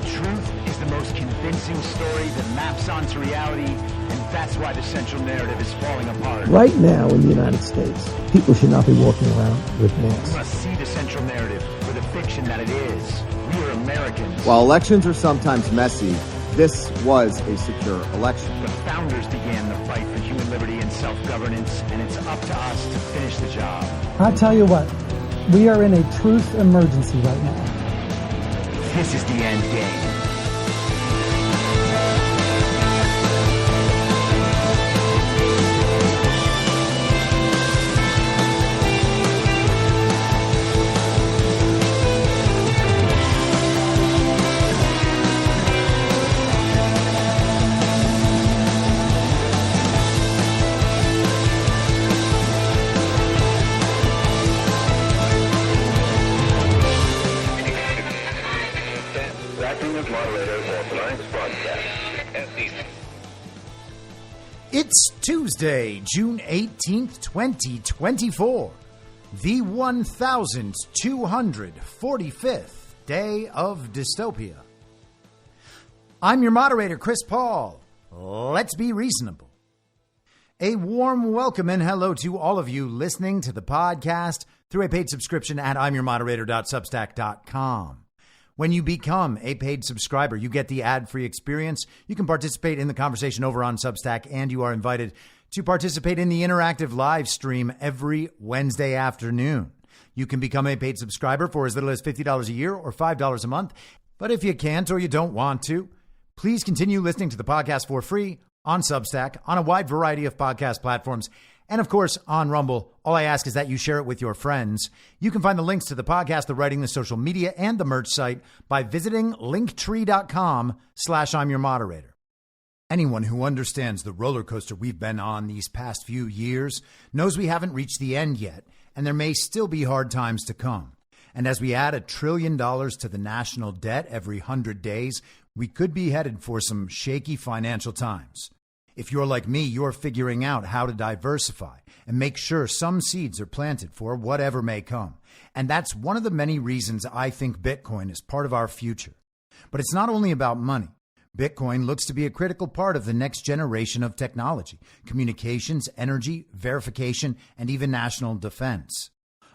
truth is the most convincing story that maps onto reality, and that's why the central narrative is falling apart. Right now in the United States, people should not be walking around with masks. We must see the central narrative for the fiction that it is. We are Americans. While elections are sometimes messy, this was a secure election. The founders began the fight for human liberty and self-governance, and it's up to us to finish the job. I'll tell you what, we are in a truth emergency right now. This is the end game. It's Tuesday, June 18th, 2024, the 1245th day of dystopia. I'm your moderator, Chris Paul. Let's be reasonable. A warm welcome and hello to all of you listening to the podcast through a paid subscription at imyourmoderator.substack.com. When you become a paid subscriber, you get the ad-free experience. You can participate in the conversation over on Substack, and you are invited to participate in the interactive live stream every Wednesday afternoon. You can become a paid subscriber for as little as $50 a year or $5 a month. But if you can't or you don't want to, please continue listening to the podcast for free on Substack, on a wide variety of podcast platforms, and of course, on Rumble. All I ask is that you share it with your friends. You can find the links to the podcast, the writing, the social media, and the merch site by visiting linktree.com/I'mYourModerator. Anyone who understands the roller coaster we've been on these past few years knows we haven't reached the end yet, and there may still be hard times to come. And as we add $1 trillion to the national debt every 100 days, we could be headed for some shaky financial times. If you're like me, you're figuring out how to diversify and make sure some seeds are planted for whatever may come. And that's one of the many reasons I think Bitcoin is part of our future. But it's not only about money. Bitcoin looks to be a critical part of the next generation of technology, communications, energy, verification, and even national defense.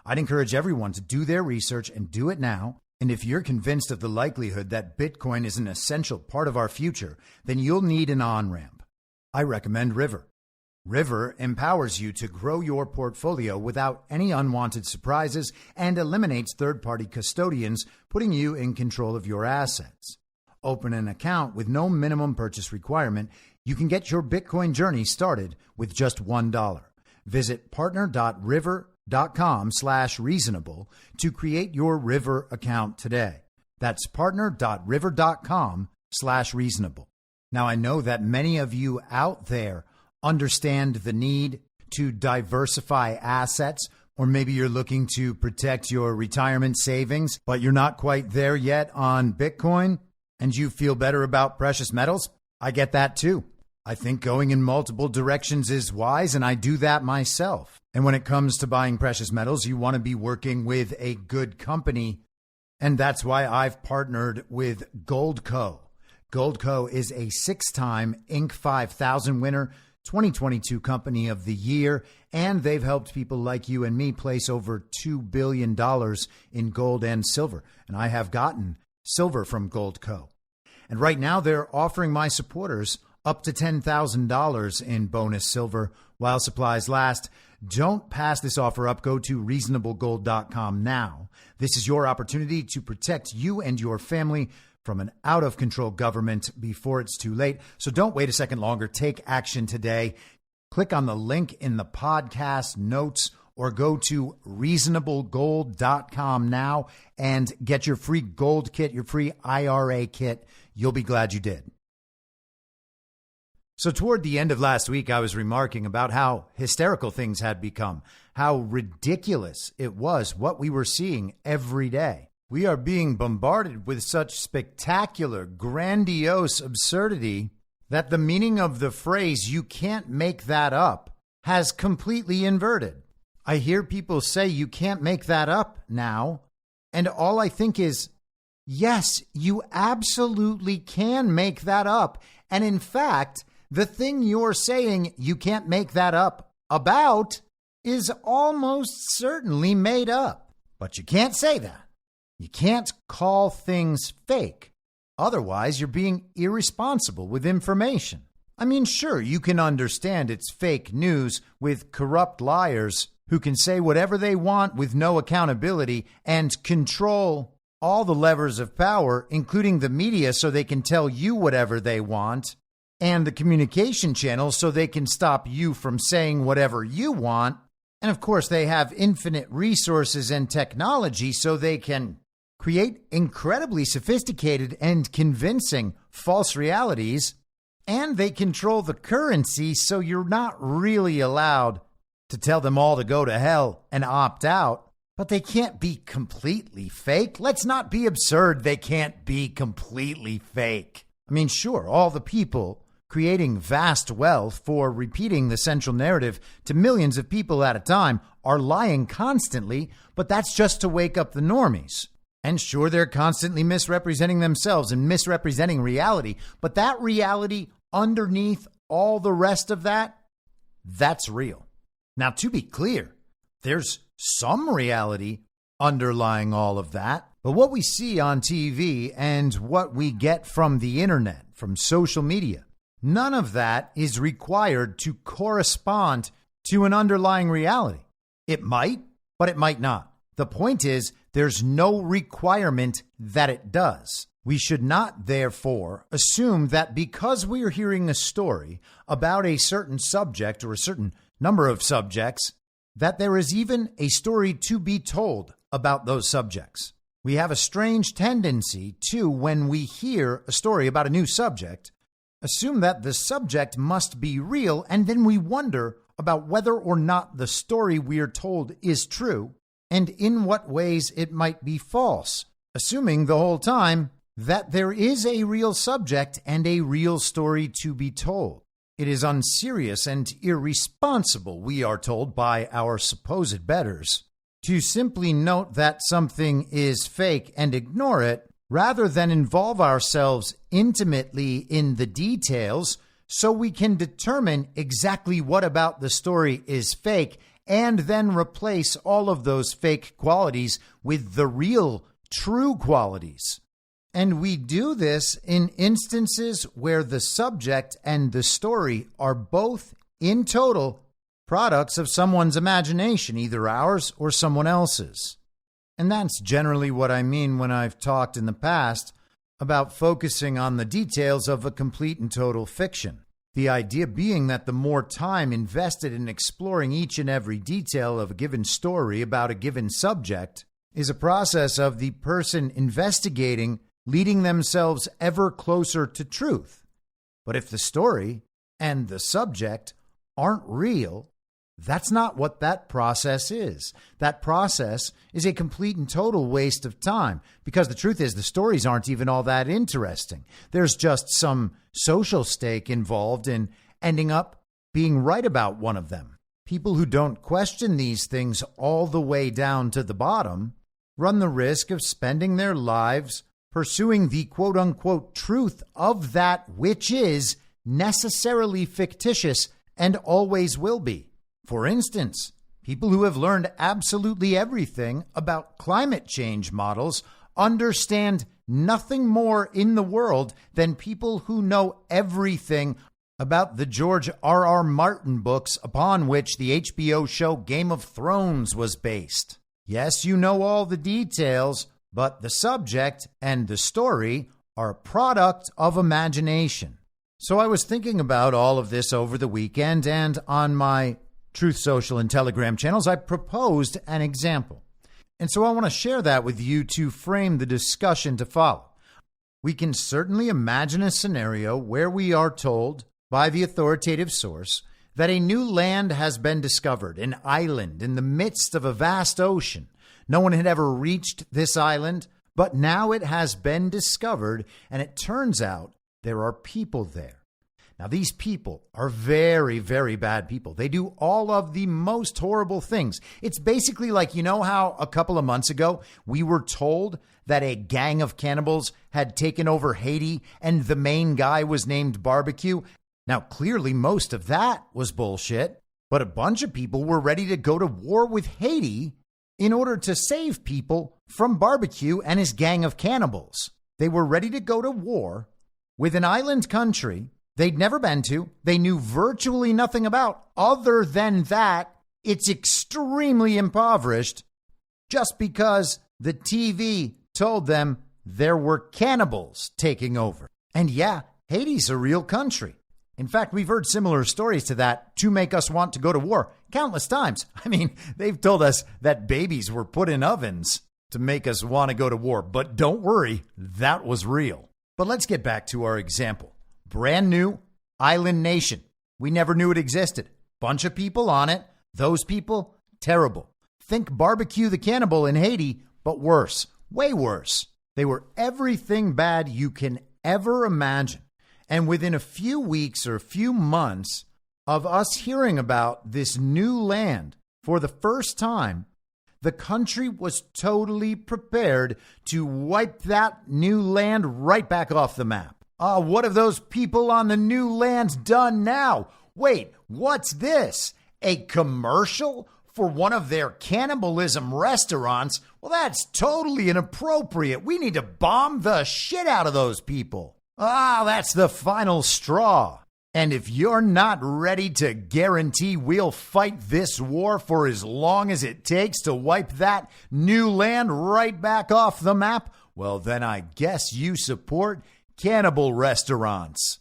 I'd encourage everyone to do their research and do it now. And if you're convinced of the likelihood that Bitcoin is an essential part of our future, then you'll need an on-ramp. I recommend River. River empowers you to grow your portfolio without any unwanted surprises and eliminates third-party custodians, putting you in control of your assets. Open an account with no minimum purchase requirement. You can get your Bitcoin journey started with just $1. Visit partner.river.com/reasonable to create your River account today. That's partner.river.com/reasonable. Now, I know that many of you out there understand the need to diversify assets, or maybe you're looking to protect your retirement savings, but you're not quite there yet on Bitcoin, and you feel better about precious metals. I get that too. I think going in multiple directions is wise, and I do that myself. And when it comes to buying precious metals, you want to be working with a good company, and that's why I've partnered with Goldco. Goldco is a 6-time Inc. 5000 winner, 2022 Company of the Year, and they've helped people like you and me place over $2 billion in gold and silver. And I have gotten silver from Goldco. And right now they're offering my supporters up to $10,000 in bonus silver while supplies last. Don't pass this offer up. Go to reasonablegold.com now. This is your opportunity to protect you and your family from an out-of-control government before it's too late. So don't wait a second longer. Take action today. Click on the link in the podcast notes or go to reasonablegold.com now and get your free gold kit, your free IRA kit. You'll be glad you did. So toward the end of last week, I was remarking about how hysterical things had become, how ridiculous it was what we were seeing every day. We are being bombarded with such spectacular, grandiose absurdity that the meaning of the phrase, "you can't make that up," has completely inverted. I hear people say, "You can't make that up" now, and all I think is, Yes, you absolutely can make that up. And in fact, the thing you're saying you can't make that up about is almost certainly made up. But you can't say that. You can't call things fake. Otherwise, you're being irresponsible with information. I mean, sure, you can understand it's fake news with corrupt liars who can say whatever they want with no accountability and control all the levers of power, including the media, so they can tell you whatever they want, and the communication channels so they can stop you from saying whatever you want. And of course, they have infinite resources and technology so they can create incredibly sophisticated and convincing false realities. And they control the currency, so you're not really allowed to tell them all to go to hell and opt out. But they can't be completely fake. Let's not be absurd. They can't be completely fake. I mean, sure, all the people creating vast wealth for repeating the central narrative to millions of people at a time are lying constantly, but that's just to wake up the normies. And sure, they're constantly misrepresenting themselves and misrepresenting reality, but that reality underneath all the rest of that, that's real. Now, to be clear, there's some reality underlying all of that. But what we see on TV and what we get from the internet, from social media, none of that is required to correspond to an underlying reality. It might, but it might not. The point is, there's no requirement that it does. We should not, therefore, assume that because we are hearing a story about a certain subject or a certain number of subjects, that there is even a story to be told about those subjects. We have a strange tendency to, when we hear a story about a new subject, assume that the subject must be real, and then we wonder about whether or not the story we are told is true and in what ways it might be false, assuming the whole time that there is a real subject and a real story to be told. It is unserious and irresponsible, we are told by our supposed betters, to simply note that something is fake and ignore it, rather than involve ourselves intimately in the details so we can determine exactly what about the story is fake and then replace all of those fake qualities with the real, true qualities. And we do this in instances where the subject and the story are both, in total, products of someone's imagination, either ours or someone else's. And that's generally what I mean when I've talked in the past about focusing on the details of a complete and total fiction. The idea being that the more time invested in exploring each and every detail of a given story about a given subject is a process of the person investigating leading themselves ever closer to truth. But if the story and the subject aren't real, that's not what that process is. That process is a complete and total waste of time, because the truth is the stories aren't even all that interesting. There's just some social stake involved in ending up being right about one of them. People who don't question these things all the way down to the bottom run the risk of spending their lives pursuing the quote-unquote truth of that which is necessarily fictitious and always will be. For instance, people who have learned absolutely everything about climate change models understand nothing more in the world than people who know everything about the George R.R. Martin books upon which the HBO show Game of Thrones was based. Yes, you know all the details, but the subject and the story are a product of imagination. So I was thinking about all of this over the weekend, and on my Truth Social and Telegram channels, I proposed an example. And so I want to share that with you to frame the discussion to follow. We can certainly imagine a scenario where we are told by the authoritative source that a new land has been discovered, an island in the midst of a vast ocean. No one had ever reached this island, but now it has been discovered, and it turns out there are people there. Now, these people are very, very bad people. They do all of the most horrible things. It's basically like, you know how a couple of months ago we were told that a gang of cannibals had taken over Haiti and the main guy was named Barbecue? Now, clearly, most of that was bullshit, but a bunch of people were ready to go to war with Haiti in order to save people from Barbecue and his gang of cannibals. They were ready to go to war with an island country they'd never been to, they knew virtually nothing about, other than that it's extremely impoverished, just because the TV told them there were cannibals taking over. And yeah, Haiti's a real country. In fact, we've heard similar stories to that to make us want to go to war countless times. I mean, they've told us that babies were put in ovens to make us want to go to war. But don't worry, that was real. But let's get back to our example. Brand new island nation. We never knew it existed. Bunch of people on it. Those people, terrible. Think Barbecue the Cannibal in Haiti, but worse. Way worse. They were everything bad you can ever imagine. And within a few weeks or a few months of us hearing about this new land for the first time, the country was totally prepared to wipe that new land right back off the map. What have those people on the new land done now? Wait, what's this? A commercial for one of their cannibalism restaurants? Well, that's totally inappropriate. We need to bomb the shit out of those people. That's the final straw. And if you're not ready to guarantee we'll fight this war for as long as it takes to wipe that new land right back off the map, well, then I guess you support cannibal restaurants.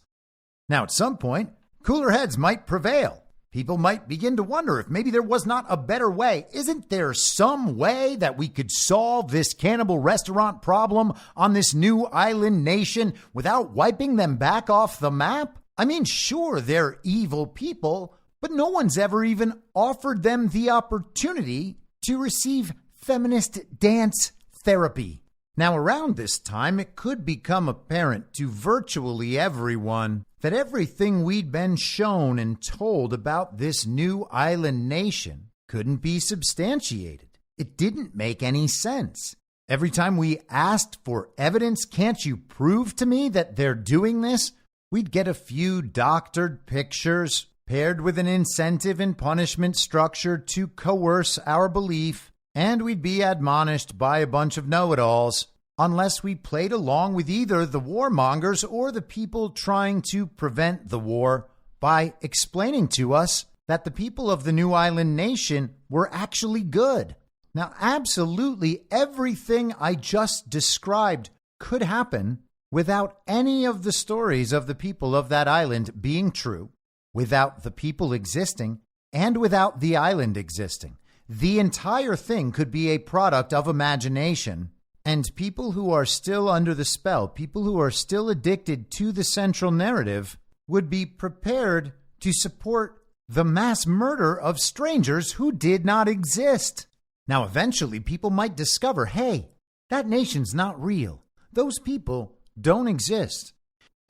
Now, at some point, cooler heads might prevail. People might begin to wonder if maybe there was not a better way. Isn't there some way that we could solve this cannibal restaurant problem on this new island nation without wiping them back off the map? I mean, sure, they're evil people, but no one's ever even offered them the opportunity to receive feminist dance therapy. Now, around this time, it could become apparent to virtually everyone that everything we'd been shown and told about this new island nation couldn't be substantiated. It didn't make any sense. Every time we asked for evidence, can't you prove to me that they're doing this? We'd get a few doctored pictures paired with an incentive and punishment structure to coerce our belief, and we'd be admonished by a bunch of know-it-alls unless we played along with either the warmongers or the people trying to prevent the war by explaining to us that the people of the new island nation were actually good. Now, absolutely everything I just described could happen without any of the stories of the people of that island being true, without the people existing, and without the island existing. The entire thing could be a product of imagination, and people who are still under the spell, people who are still addicted to the central narrative, would be prepared to support the mass murder of strangers who did not exist. Now, eventually, people might discover, hey, that nation's not real. Those people don't exist.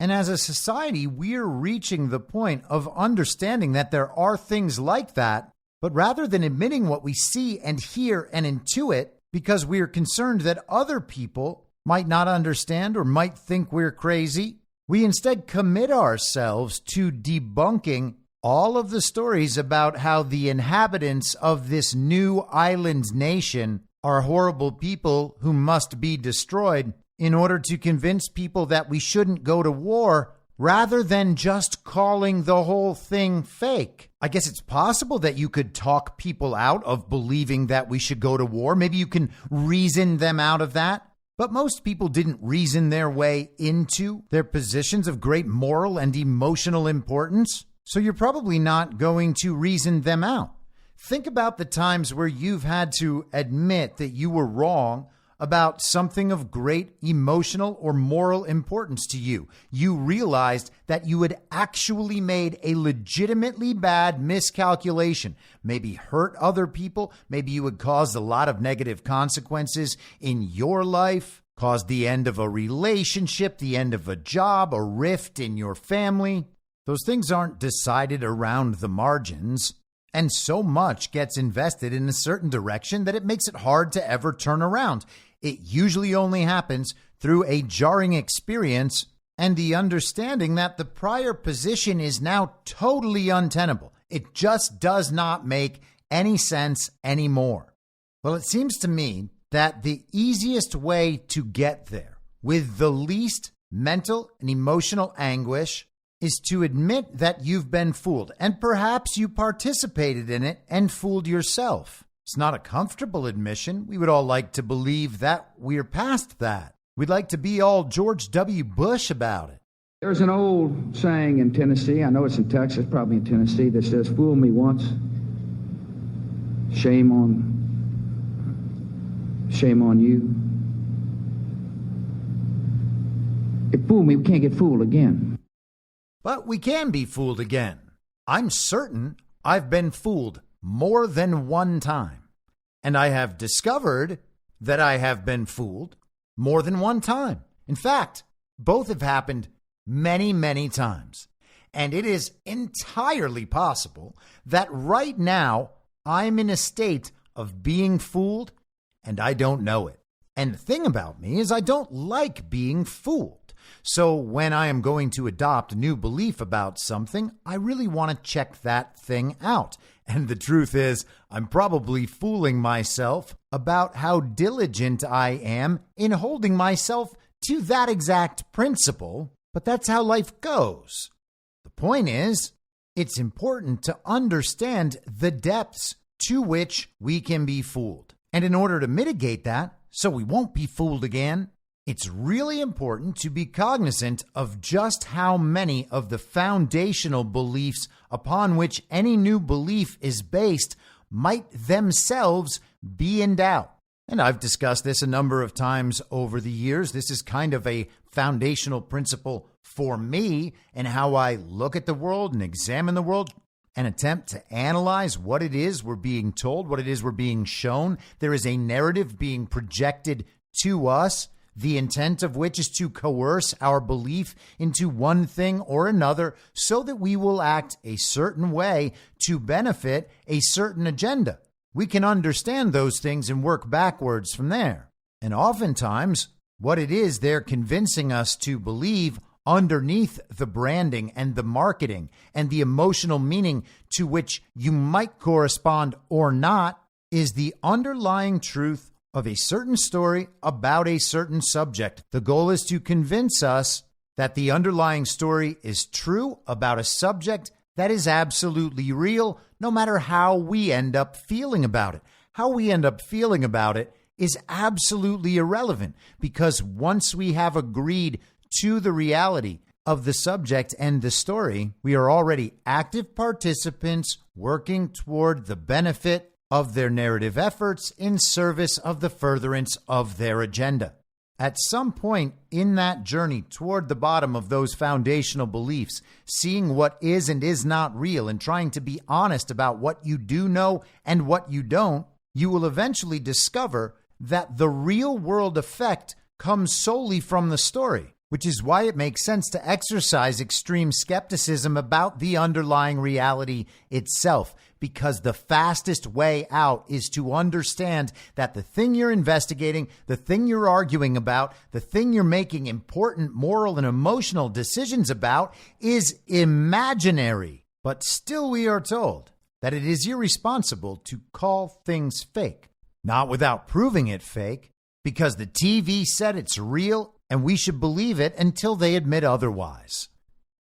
And as a society, we're reaching the point of understanding that there are things like that, but rather than admitting what we see and hear and intuit, because we are concerned that other people might not understand or might think we're crazy, we instead commit ourselves to debunking all of the stories about how the inhabitants of this new island nation are horrible people who must be destroyed in order to convince people that we shouldn't go to war, rather than just calling the whole thing fake. I guess it's possible that you could talk people out of believing that we should go to war. Maybe you can reason them out of that. But most people didn't reason their way into their positions of great moral and emotional importance. So you're probably not going to reason them out. Think about the times where you've had to admit that you were wrong about something of great emotional or moral importance to you. You realized that you had actually made a legitimately bad miscalculation, maybe hurt other people, maybe you had caused a lot of negative consequences in your life, caused the end of a relationship, the end of a job, a rift in your family. Those things aren't decided around the margins, and so much gets invested in a certain direction that it makes it hard to ever turn around. It usually only happens through a jarring experience and the understanding that the prior position is now totally untenable. It just does not make any sense anymore. Well, it seems to me that the easiest way to get there with the least mental and emotional anguish is to admit that you've been fooled, and perhaps you participated in it and fooled yourself. It's not a comfortable admission. We would all like to believe that we're past that. We'd like to be all George W. Bush about it. There's an old saying in Tennessee, I know it's in Texas, probably in Tennessee, that says, fool me once, shame on you. If fool me, we can't get fooled again. But we can be fooled again. I'm certain I've been fooled more than one time. And I have discovered that I have been fooled more than one time. In fact, both have happened many, many times. And it is entirely possible that right now I'm in a state of being fooled and I don't know it. And the thing about me is I don't like being fooled. So when I am going to adopt a new belief about something, I really want to check that thing out. And the truth is, I'm probably fooling myself about how diligent I am in holding myself to that exact principle. But that's how life goes. The point is, it's important to understand the depths to which we can be fooled. And in order to mitigate that, so we won't be fooled again, it's really important to be cognizant of just how many of the foundational beliefs upon which any new belief is based might themselves be in doubt. And I've discussed this a number of times over the years. This is kind of a foundational principle for me and how I look at the world and examine the world and attempt to analyze what it is we're being told, what it is we're being shown. There is a narrative being projected to us, the intent of which is to coerce our belief into one thing or another so that we will act a certain way to benefit a certain agenda. We can understand those things and work backwards from there. And oftentimes, what it is they're convincing us to believe underneath the branding and the marketing and the emotional meaning to which you might correspond or not is the underlying truth of a certain story about a certain subject. The goal is to convince us that the underlying story is true about a subject that is absolutely real, no matter how we end up feeling about it. How we end up feeling about it is absolutely irrelevant, because once we have agreed to the reality of the subject and the story, we are already active participants working toward the benefit of their narrative efforts in service of the furtherance of their agenda. At some point in that journey toward the bottom of those foundational beliefs, seeing what is and is not real and trying to be honest about what you do know and what you don't, you will eventually discover that the real world effect comes solely from the story, which is why it makes sense to exercise extreme skepticism about the underlying reality itself, because the fastest way out is to understand that the thing you're investigating, the thing you're arguing about, the thing you're making important moral and emotional decisions about is imaginary. But still we are told that it is irresponsible to call things fake, not without proving it fake, because the TV said it's real and we should believe it until they admit otherwise.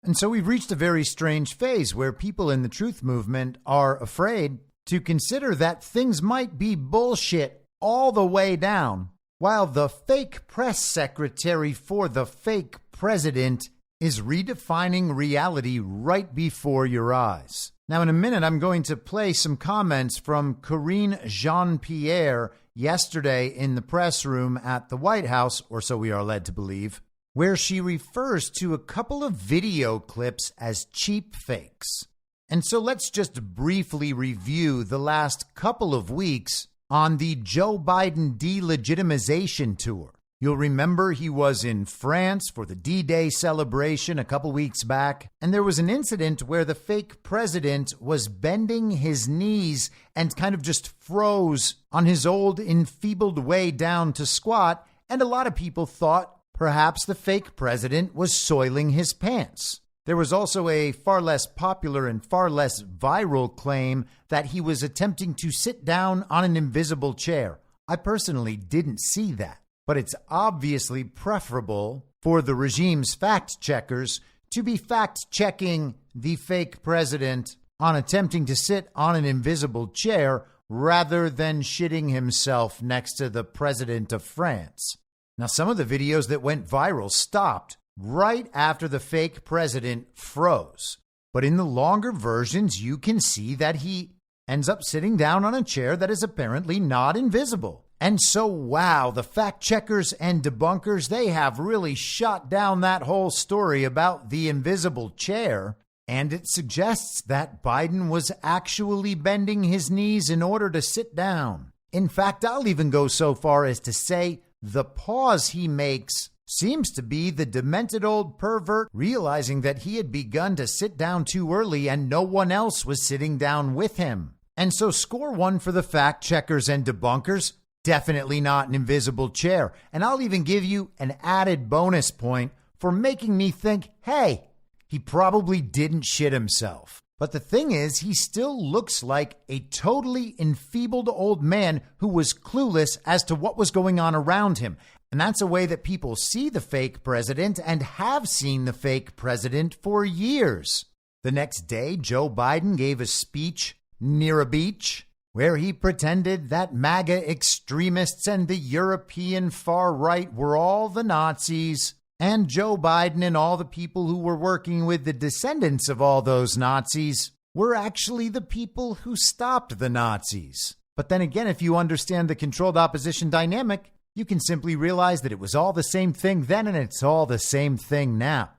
And so we've reached a very strange phase where people in the truth movement are afraid to consider that things might be bullshit all the way down, while the fake press secretary for the fake president is redefining reality right before your eyes. Now, in a minute, I'm going to play some comments from Karine Jean-Pierre yesterday in the press room at the White House, or so we are led to believe, where she refers to a couple of video clips as cheap fakes. And so let's just briefly review the last couple of weeks on the Joe Biden Delegitimization Tour. You'll remember he was in France for the D-Day celebration a couple weeks back, and there was an incident where the fake president was bending his knees and kind of just froze on his old enfeebled way down to squat, and a lot of people thought perhaps the fake president was soiling his pants. There was also a far less popular and far less viral claim that he was attempting to sit down on an invisible chair. I personally didn't see that, but it's obviously preferable for the regime's fact checkers to be fact checking the fake president on attempting to sit on an invisible chair rather than shitting himself next to the president of France. Now, some of the videos that went viral stopped right after the fake president froze. But in the longer versions, you can see that he ends up sitting down on a chair that is apparently not invisible. And so, wow, the fact checkers and debunkers, they have really shot down that whole story about the invisible chair. And it suggests that Biden was actually bending his knees in order to sit down. In fact, I'll even go so far as to say the pause he makes seems to be the demented old pervert realizing that he had begun to sit down too early and no one else was sitting down with him. And so score one for the fact checkers and debunkers. Definitely not an invisible chair. And I'll even give you an added bonus point for making me think, hey, he probably didn't shit himself. But the thing is, he still looks like a totally enfeebled old man who was clueless as to what was going on around him. And that's a way that people see the fake president and have seen the fake president for years. The next day, Joe Biden gave a speech near a beach where he pretended that MAGA extremists and the European far right were all the Nazis, and Joe Biden and all the people who were working with the descendants of all those Nazis were actually the people who stopped the Nazis. But then again, if you understand the controlled opposition dynamic, you can simply realize that it was all the same thing then and it's all the same thing now.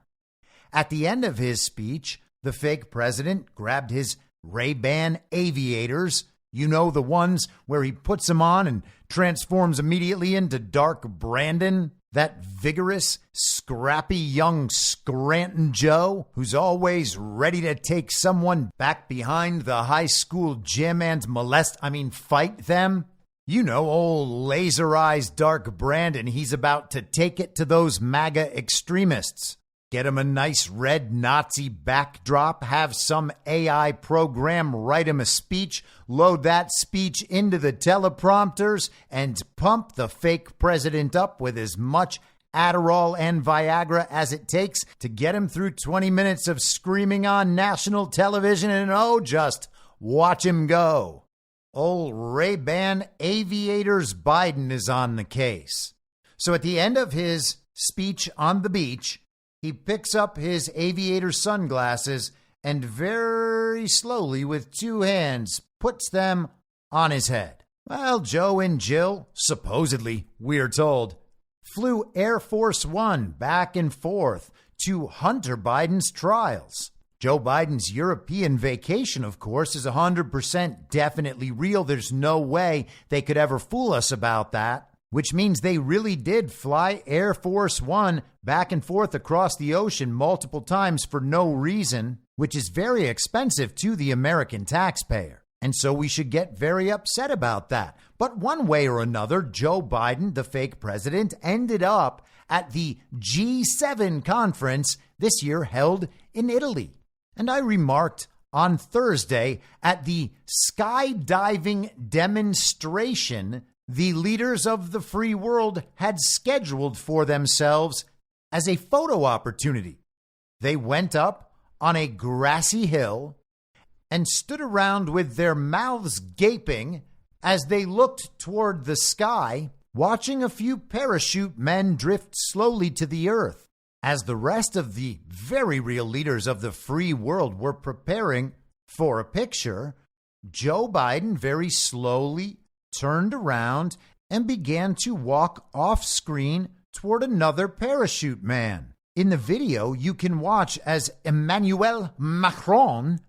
At the end of his speech, the fake president grabbed his Ray-Ban aviators, you know, the ones where he puts them on and transforms immediately into Dark Brandon, that vigorous, scrappy young Scranton Joe who's always ready to take someone back behind the high school gym and fight them. You know, old laser-eyed Dark Brandon, he's about to take it to those MAGA extremists. Get him a nice red Nazi backdrop, have some AI program write him a speech, load that speech into the teleprompters, and pump the fake president up with as much Adderall and Viagra as it takes to get him through 20 minutes of screaming on national television, and just watch him go. Old Ray-Ban Aviators Biden is on the case. So at the end of his speech on the beach, he picks up his aviator sunglasses and very slowly with two hands puts them on his head. Well, Joe and Jill, supposedly, we're told, flew Air Force One back and forth to Hunter Biden's trials. Joe Biden's European vacation, of course, is 100% definitely real. There's no way they could ever fool us about that, which means they really did fly Air Force One back and forth across the ocean multiple times for no reason, which is very expensive to the American taxpayer. And so we should get very upset about that. But one way or another, Joe Biden, the fake president, ended up at the G7 conference this year held in Italy. And I remarked on Thursday at the skydiving demonstration the leaders of the free world had scheduled for themselves as a photo opportunity. They went up on a grassy hill and stood around with their mouths gaping as they looked toward the sky, watching a few parachute men drift slowly to the earth. As the rest of the very real leaders of the free world were preparing for a picture, Joe Biden very slowly turned around and began to walk off screen toward another parachute man. In the video, you can watch as Emmanuel Macron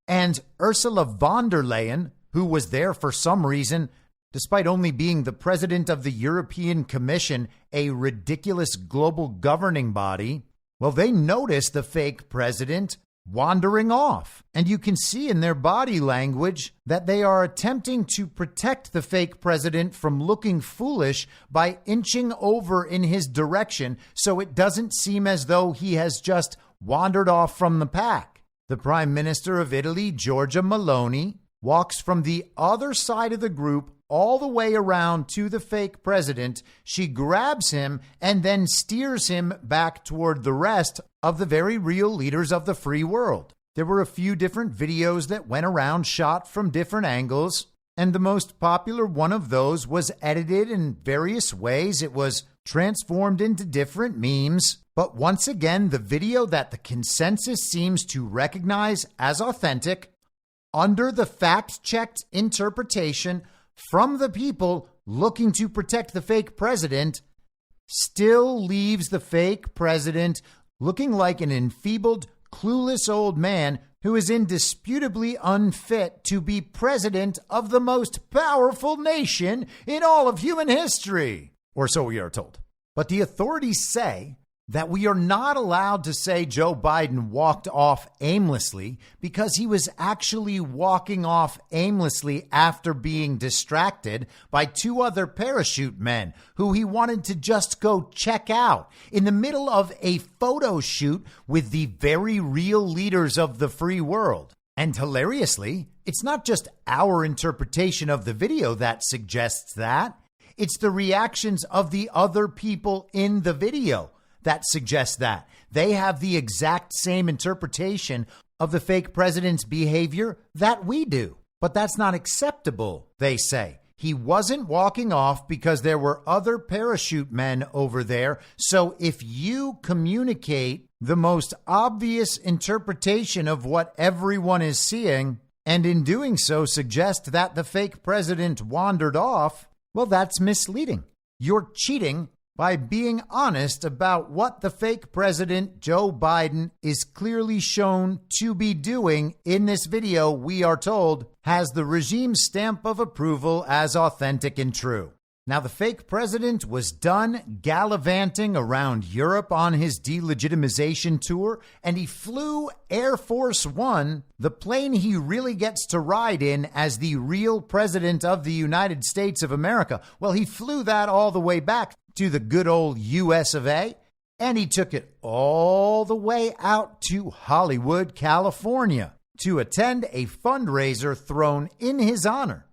and Ursula von der Leyen, who was there for some reason, despite only being the president of the European Commission, a ridiculous global governing body, well, they noticed the fake president wandering off. And you can see in their body language that they are attempting to protect the fake president from looking foolish by inching over in his direction so it doesn't seem as though he has just wandered off from the pack. The Prime Minister of Italy, Giorgia Meloni, walks from the other side of the group all the way around to the fake president. She grabs him and then steers him back toward the rest of the very real leaders of the free world. There were a few different videos that went around shot from different angles, and the most popular one of those was edited in various ways. It was transformed into different memes. But once again, the video that the consensus seems to recognize as authentic, under the fact-checked interpretation from the people looking to protect the fake president, still leaves the fake president looking like an enfeebled, clueless old man who is indisputably unfit to be president of the most powerful nation in all of human history. Or so we are told. But the authorities say that we are not allowed to say Joe Biden walked off aimlessly because he was actually walking off aimlessly after being distracted by two other parachute men who he wanted to just go check out in the middle of a photo shoot with the very real leaders of the free world. And hilariously, it's not just our interpretation of the video that suggests that. It's the reactions of the other people in the video that suggests that. They have the exact same interpretation of the fake president's behavior that we do. But that's not acceptable, they say. He wasn't walking off because there were other parachute men over there. So if you communicate the most obvious interpretation of what everyone is seeing, and in doing so suggest that the fake president wandered off, well, that's misleading. You're cheating by being honest about what the fake president, Joe Biden, is clearly shown to be doing in this video. We are told has the regime's stamp of approval as authentic and true. Now, the fake president was done gallivanting around Europe on his delegitimization tour, and he flew Air Force One, the plane he really gets to ride in as the real president of the United States of America. Well, he flew that all the way back to the good old US of A, and he took it all the way out to Hollywood, California, to attend a fundraiser thrown in his honor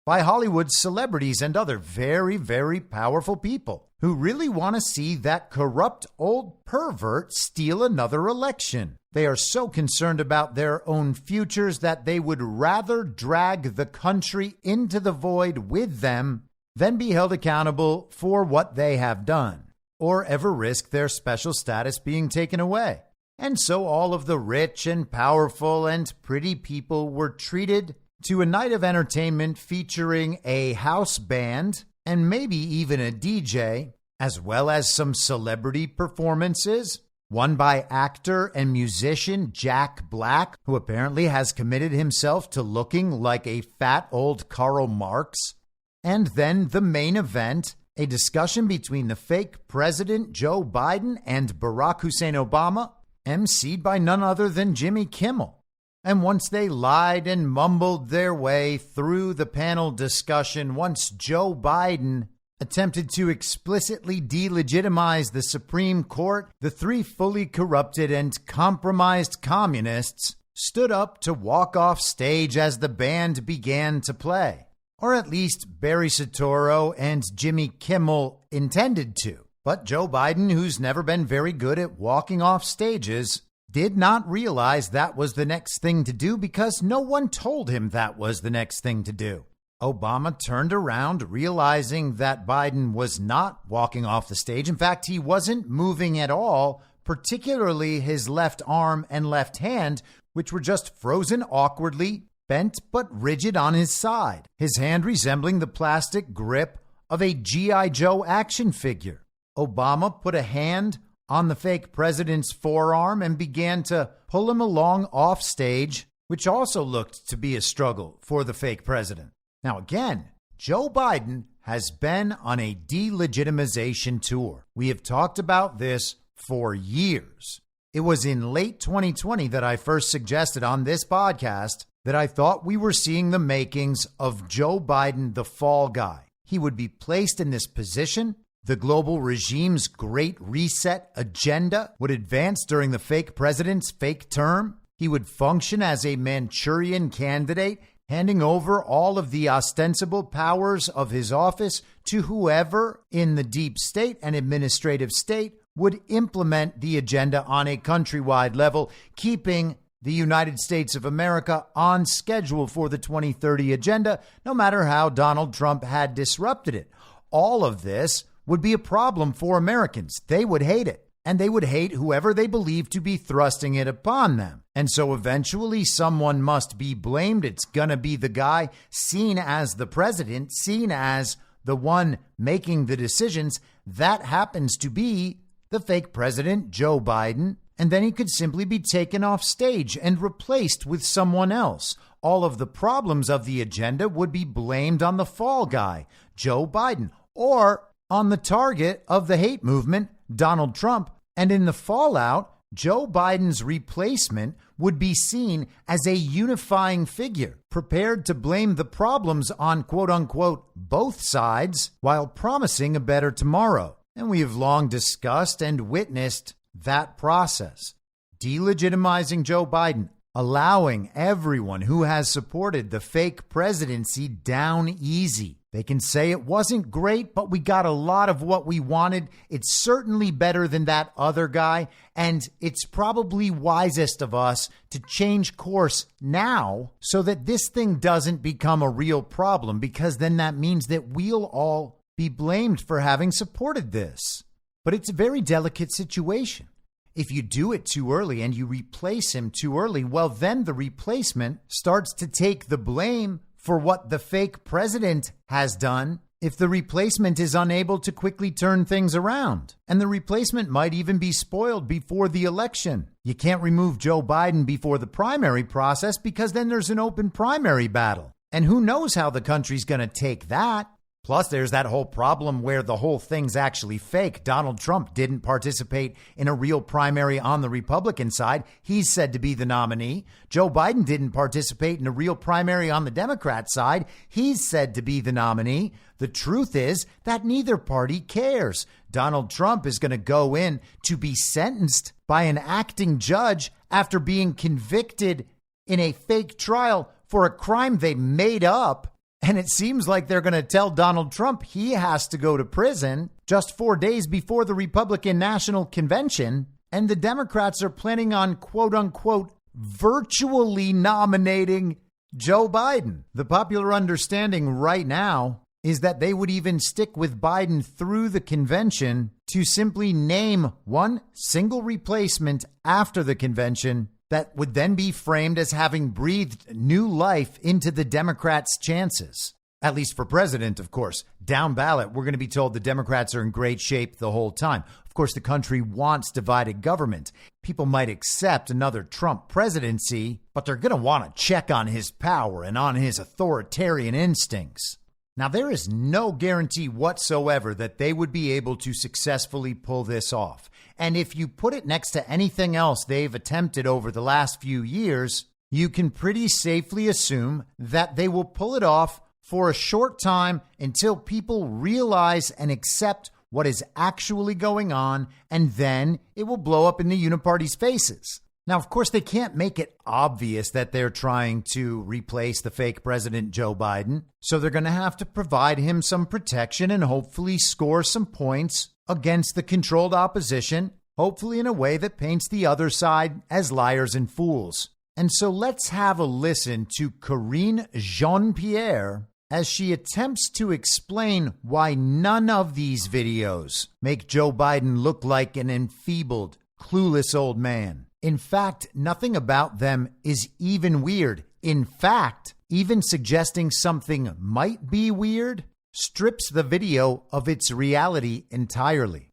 by Hollywood celebrities and other very, very powerful people who really want to see that corrupt old pervert steal another election. They are so concerned about their own futures that they would rather drag the country into the void with them than be held accountable for what they have done, or ever risk their special status being taken away. And so all of the rich and powerful and pretty people were treated to a night of entertainment featuring a house band and maybe even a DJ, as well as some celebrity performances, one by actor and musician Jack Black, who apparently has committed himself to looking like a fat old Karl Marx. And then the main event, a discussion between the fake president Joe Biden and Barack Hussein Obama, emceed by none other than Jimmy Kimmel. And once they lied and mumbled their way through the panel discussion, once Joe Biden attempted to explicitly delegitimize the Supreme Court, the three fully corrupted and compromised communists stood up to walk off stage as the band began to play. Or at least Barry Soetoro and Jimmy Kimmel intended to. But Joe Biden, who's never been very good at walking off stages, did not realize that was the next thing to do because no one told him that was the next thing to do. Obama turned around, realizing that Biden was not walking off the stage. In fact, he wasn't moving at all, particularly his left arm and left hand, which were just frozen awkwardly, bent but rigid on his side, his hand resembling the plastic grip of a G.I. Joe action figure. Obama put a hand on the fake president's forearm and began to pull him along off stage, which also looked to be a struggle for the fake president. Now again, Joe Biden has been on a delegitimization tour. We have talked about this for years. It was in late 2020 that I first suggested on this podcast that I thought we were seeing the makings of Joe Biden, the fall guy. He would be placed in this position. The global regime's Great Reset agenda would advance during the fake president's fake term. He would function as a Manchurian candidate, handing over all of the ostensible powers of his office to whoever in the deep state and administrative state would implement the agenda on a countrywide level, keeping the United States of America on schedule for the 2030 agenda, no matter how Donald Trump had disrupted it. All of this would be a problem for Americans. They would hate it, and they would hate whoever they believe to be thrusting it upon them. And so eventually someone must be blamed. It's going to be the guy seen as the president, seen as the one making the decisions. That happens to be the fake president, Joe Biden. And then he could simply be taken off stage and replaced with someone else. All of the problems of the agenda would be blamed on the fall guy, Joe Biden, or on the target of the hate movement, Donald Trump. And in the fallout, Joe Biden's replacement would be seen as a unifying figure, prepared to blame the problems on quote unquote both sides while promising a better tomorrow. And we have long discussed and witnessed that process. Delegitimizing Joe Biden, allowing everyone who has supported the fake presidency down easy. They can say it wasn't great, but we got a lot of what we wanted. It's certainly better than that other guy. And it's probably wisest of us to change course now so that this thing doesn't become a real problem, because then that means that we'll all be blamed for having supported this. But it's a very delicate situation. If you do it too early and you replace him too early, well, then the replacement starts to take the blame for what the fake president has done if the replacement is unable to quickly turn things around. And the replacement might even be spoiled before the election. You can't remove Joe Biden before the primary process because then there's an open primary battle. And who knows how the country's going to take that? Plus, there's that whole problem where the whole thing's actually fake. Donald Trump didn't participate in a real primary on the Republican side. He's said to be the nominee. Joe Biden didn't participate in a real primary on the Democrat side. He's said to be the nominee. The truth is that neither party cares. Donald Trump is going to go in to be sentenced by an acting judge after being convicted in a fake trial for a crime they made up. And it seems like they're going to tell Donald Trump he has to go to prison just 4 days before the Republican National Convention. And the Democrats are planning on, quote unquote, virtually nominating Joe Biden. The popular understanding right now is that they would even stick with Biden through the convention to simply name one single replacement after the convention that would then be framed as having breathed new life into the Democrats' chances. At least for president, of course. Down ballot, we're going to be told the Democrats are in great shape the whole time. Of course, the country wants divided government. People might accept another Trump presidency, but they're going to want to check on his power and on his authoritarian instincts. Now, there is no guarantee whatsoever that they would be able to successfully pull this off. And if you put it next to anything else they've attempted over the last few years, you can pretty safely assume that they will pull it off for a short time until people realize and accept what is actually going on, and then it will blow up in the uniparty's faces. Now, of course, they can't make it obvious that they're trying to replace the fake president, Joe Biden. So they're going to have to provide him some protection and hopefully score some points against the controlled opposition, hopefully in a way that paints the other side as liars and fools. And so let's have a listen to Karine Jean-Pierre as she attempts to explain why none of these videos make Joe Biden look like an enfeebled, clueless old man. In fact, nothing about them is even weird. In fact, even suggesting something might be weird strips the video of its reality entirely.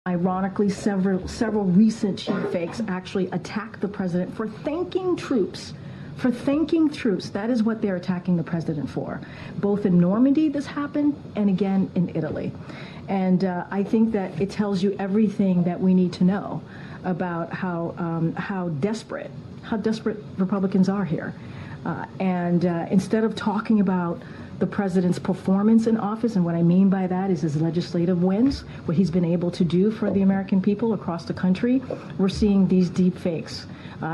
Ironically, several recent cheap fakes actually attack the president for thanking troops for thinking truths. That is what they're attacking the president for. Both in Normandy, this happened, and again in Italy. And I think that it tells you everything that we need to know about how desperate Republicans are here. Instead of talking about the president's performance in office, and what I mean by that is his legislative wins, what he's been able to do for the American people across the country, we're seeing these deep fakes,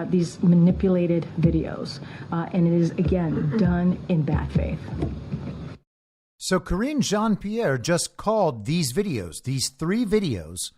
these manipulated videos, and it is, again, done in bad faith. So Karine Jean-Pierre just called these videos, these 3 videos,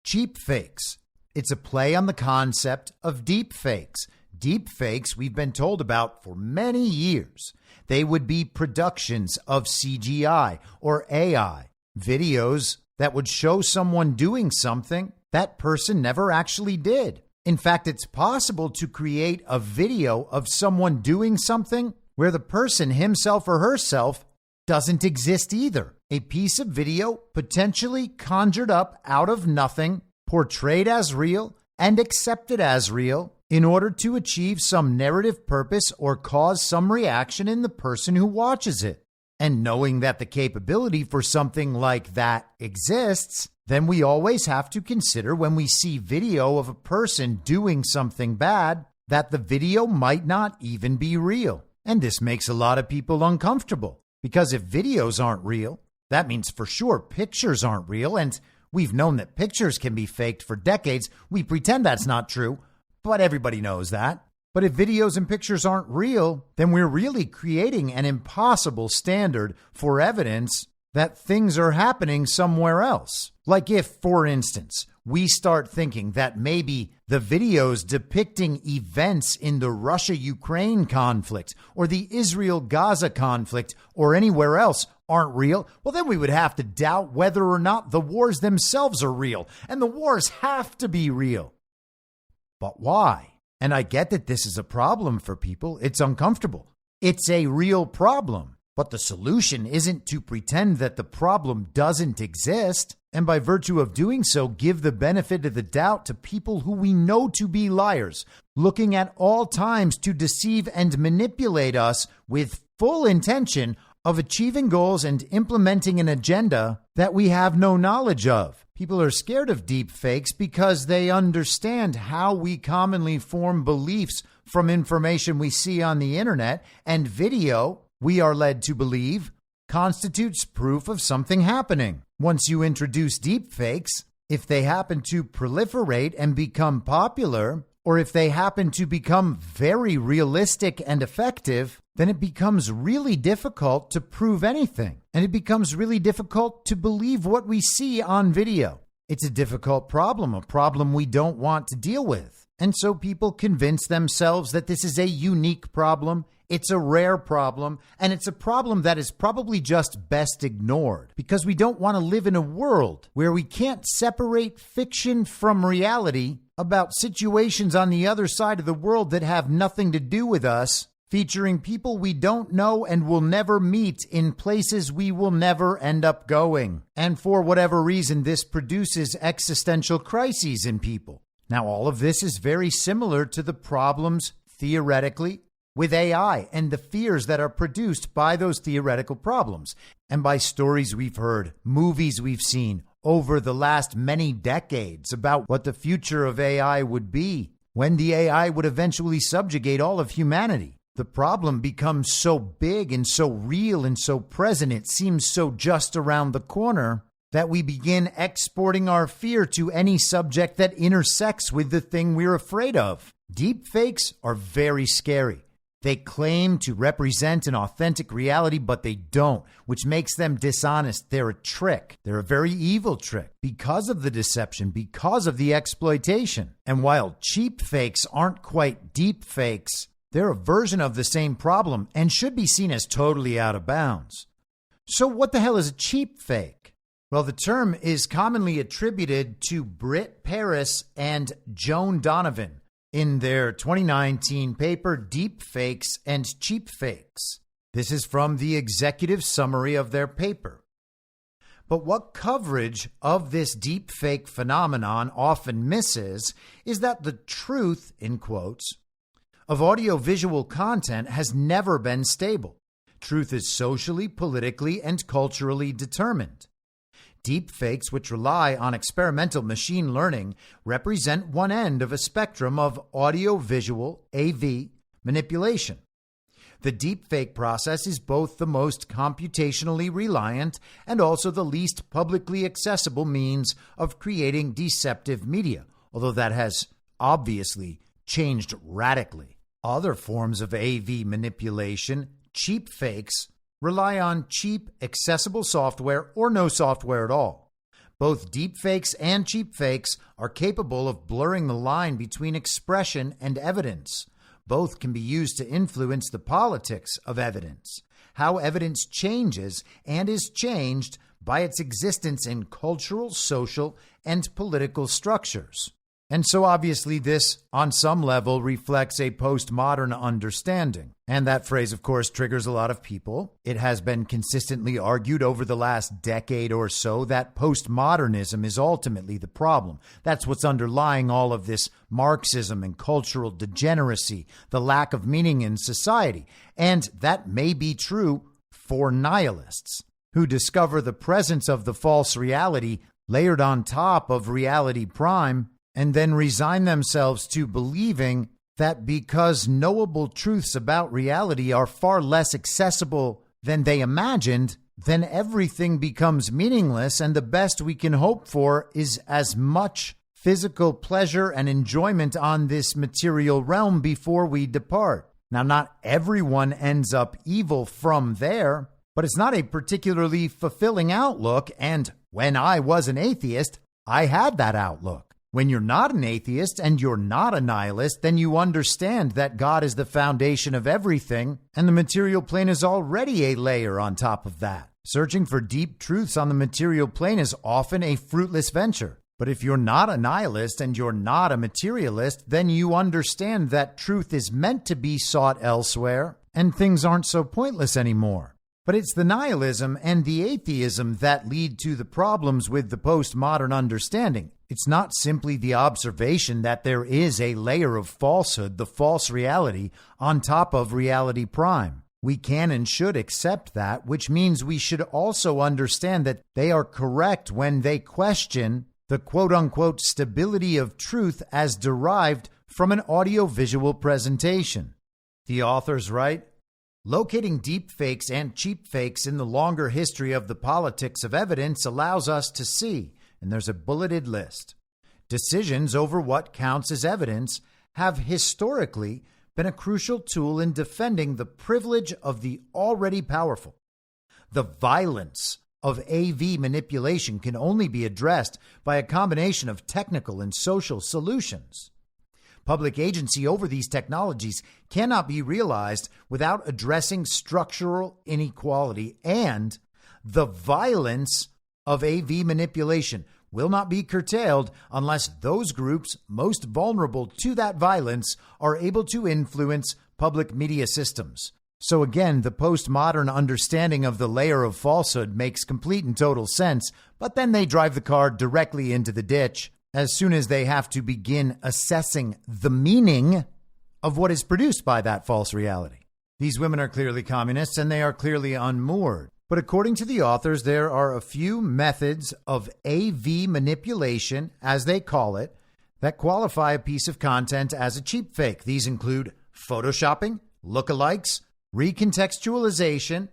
cheap fakes. It's a play on the concept of deep fakes. Deep fakes we've been told about for many years. They would be productions of CGI or AI, videos that would show someone doing something that person never actually did. In fact, it's possible to create a video of someone doing something where the person himself or herself doesn't exist either. A piece of video potentially conjured up out of nothing, portrayed as real, and accepted as real in order to achieve some narrative purpose or cause some reaction in the person who watches it. And knowing that the capability for something like that exists, then we always have to consider when we see video of a person doing something bad, that the video might not even be real. And this makes a lot of people uncomfortable, because if videos aren't real, that means for sure pictures aren't real. And we've known that pictures can be faked for decades. We pretend that's not true, but everybody knows that. But if videos and pictures aren't real, then we're really creating an impossible standard for evidence that things are happening somewhere else. Like if, for instance, we start thinking that maybe the videos depicting events in the Russia-Ukraine conflict or the Israel-Gaza conflict or anywhere else aren't real, well, then we would have to doubt whether or not the wars themselves are real. And the wars have to be real. But why? And I get that this is a problem for people. It's uncomfortable. It's a real problem. But the solution isn't to pretend that the problem doesn't exist, and by virtue of doing so, give the benefit of the doubt to people who we know to be liars, looking at all times to deceive and manipulate us with full intention of achieving goals and implementing an agenda that we have no knowledge of. People are scared of deep fakes because they understand how we commonly form beliefs from information we see on the internet, and video, we are led to believe, constitutes proof of something happening. Once you introduce deep fakes, if they happen to proliferate and become popular, or if they happen to become very realistic and effective, then it becomes really difficult to prove anything. And it becomes really difficult to believe what we see on video. It's a difficult problem, a problem we don't want to deal with. And so people convince themselves that this is a unique problem, it's a rare problem, and it's a problem that is probably just best ignored, because we don't want to live in a world where we can't separate fiction from reality about situations on the other side of the world that have nothing to do with us, featuring people we don't know and will never meet in places we will never end up going. And for whatever reason, this produces existential crises in people. Now, all of this is very similar to the problems, theoretically, with AI and the fears that are produced by those theoretical problems, and by stories we've heard, movies we've seen over the last many decades about what the future of AI would be, when the AI would eventually subjugate all of humanity. The problem becomes so big and so real and so present, it seems so just around the corner, that we begin exporting our fear to any subject that intersects with the thing we're afraid of. Deepfakes are very scary. They claim to represent an authentic reality, but they don't, which makes them dishonest. They're a trick. They're a very evil trick because of the deception, because of the exploitation. And while cheap fakes aren't quite deep fakes, they're a version of the same problem and should be seen as totally out of bounds. So what the hell is a cheap fake? Well, the term is commonly attributed to Britt Paris and Joan Donovan in their 2019 paper, Deep Fakes and Cheap Fakes. This is from the executive summary of their paper. But what coverage of this deep fake phenomenon often misses is that the truth, in quotes, of audiovisual content has never been stable. Truth is socially, politically, and culturally determined. Deepfakes, which rely on experimental machine learning, represent one end of a spectrum of audiovisual AV manipulation. The deepfake process is both the most computationally reliant and also the least publicly accessible means of creating deceptive media, although that has obviously changed radically. Other forms of AV manipulation, cheap fakes, rely on cheap, accessible software or no software at all. Both deepfakes and cheapfakes are capable of blurring the line between expression and evidence. Both can be used to influence the politics of evidence, how evidence changes and is changed by its existence in cultural, social, and political structures. And so obviously this, on some level, reflects a postmodern understanding. And that phrase, of course, triggers a lot of people. It has been consistently argued over the last decade or so that postmodernism is ultimately the problem. That's what's underlying all of this Marxism and cultural degeneracy, the lack of meaning in society. And that may be true for nihilists who discover the presence of the false reality layered on top of reality prime, and then resign themselves to believing that because knowable truths about reality are far less accessible than they imagined, then everything becomes meaningless, and the best we can hope for is as much physical pleasure and enjoyment on this material realm before we depart. Now, not everyone ends up evil from there, but it's not a particularly fulfilling outlook, and when I was an atheist, I had that outlook. When you're not an atheist and you're not a nihilist, then you understand that God is the foundation of everything, and the material plane is already a layer on top of that. Searching for deep truths on the material plane is often a fruitless venture. But if you're not a nihilist and you're not a materialist, then you understand that truth is meant to be sought elsewhere, and things aren't so pointless anymore. But it's the nihilism and the atheism that lead to the problems with the postmodern understanding. It's not simply the observation that there is a layer of falsehood, the false reality, on top of reality prime. We can and should accept that, which means we should also understand that they are correct when they question the quote-unquote stability of truth as derived from an audiovisual presentation. The authors write, locating deep fakes and cheap fakes in the longer history of the politics of evidence allows us to see, and there's a bulleted list, decisions over what counts as evidence have historically been a crucial tool in defending the privilege of the already powerful. The violence of AV manipulation can only be addressed by a combination of technical and social solutions. Public agency over these technologies cannot be realized without addressing structural inequality, and the violence of AV manipulation will not be curtailed unless those groups most vulnerable to that violence are able to influence public media systems. So again, the postmodern understanding of the layer of falsehood makes complete and total sense, but then they drive the car directly into the ditch as soon as they have to begin assessing the meaning of what is produced by that false reality. These women are clearly communists and they are clearly unmoored. But according to the authors, there are a few methods of AV manipulation, as they call it, that qualify a piece of content as a cheap fake. These include photoshopping, lookalikes, recontextualization,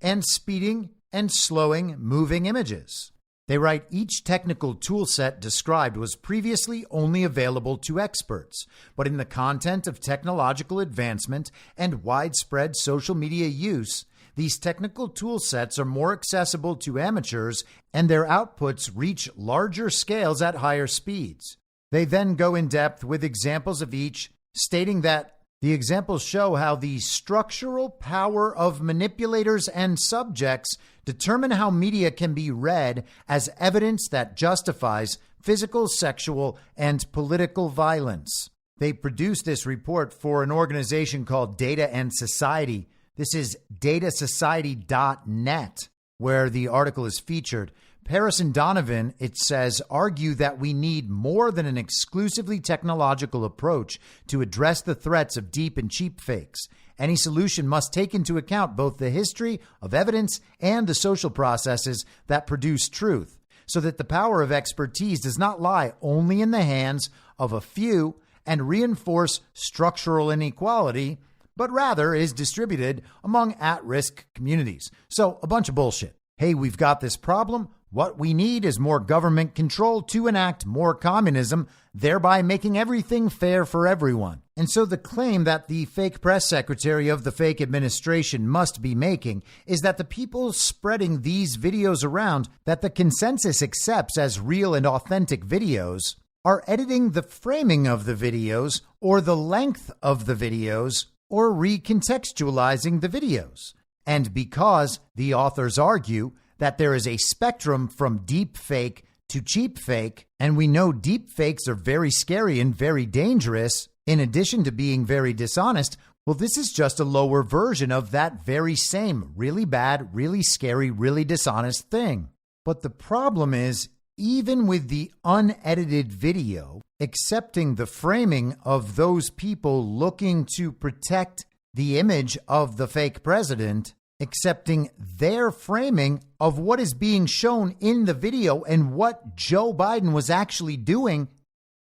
and speeding and slowing moving images. They write each technical toolset described was previously only available to experts, but in the content of technological advancement and widespread social media use, these technical toolsets are more accessible to amateurs and their outputs reach larger scales at higher speeds. They then go in depth with examples of each, stating that the examples show how the structural power of manipulators and subjects determine how media can be read as evidence that justifies physical, sexual, and political violence. They produced this report for an organization called Data and Society. This is datasociety.net, where the article is featured. Harris and Donovan, it says, argue that we need more than an exclusively technological approach to address the threats of deep and cheap fakes. Any solution must take into account both the history of evidence and the social processes that produce truth, so that the power of expertise does not lie only in the hands of a few and reinforce structural inequality, but rather is distributed among at-risk communities. So a bunch of bullshit. Hey, we've got this problem. What we need is more government control to enact more communism, thereby making everything fair for everyone. And so the claim that the fake press secretary of the fake administration must be making is that the people spreading these videos around that the consensus accepts as real and authentic videos are editing the framing of the videos or the length of the videos or recontextualizing the videos. And because the authors argue that there is a spectrum from deep fake to cheap fake, and we know deep fakes are very scary and very dangerous, in addition to being very dishonest, well, this is just a lower version of that very same really bad, really scary, really dishonest thing. But the problem is, even with the unedited video, accepting the framing of those people looking to protect the image of the fake president, accepting their framing of what is being shown in the video and what Joe Biden was actually doing,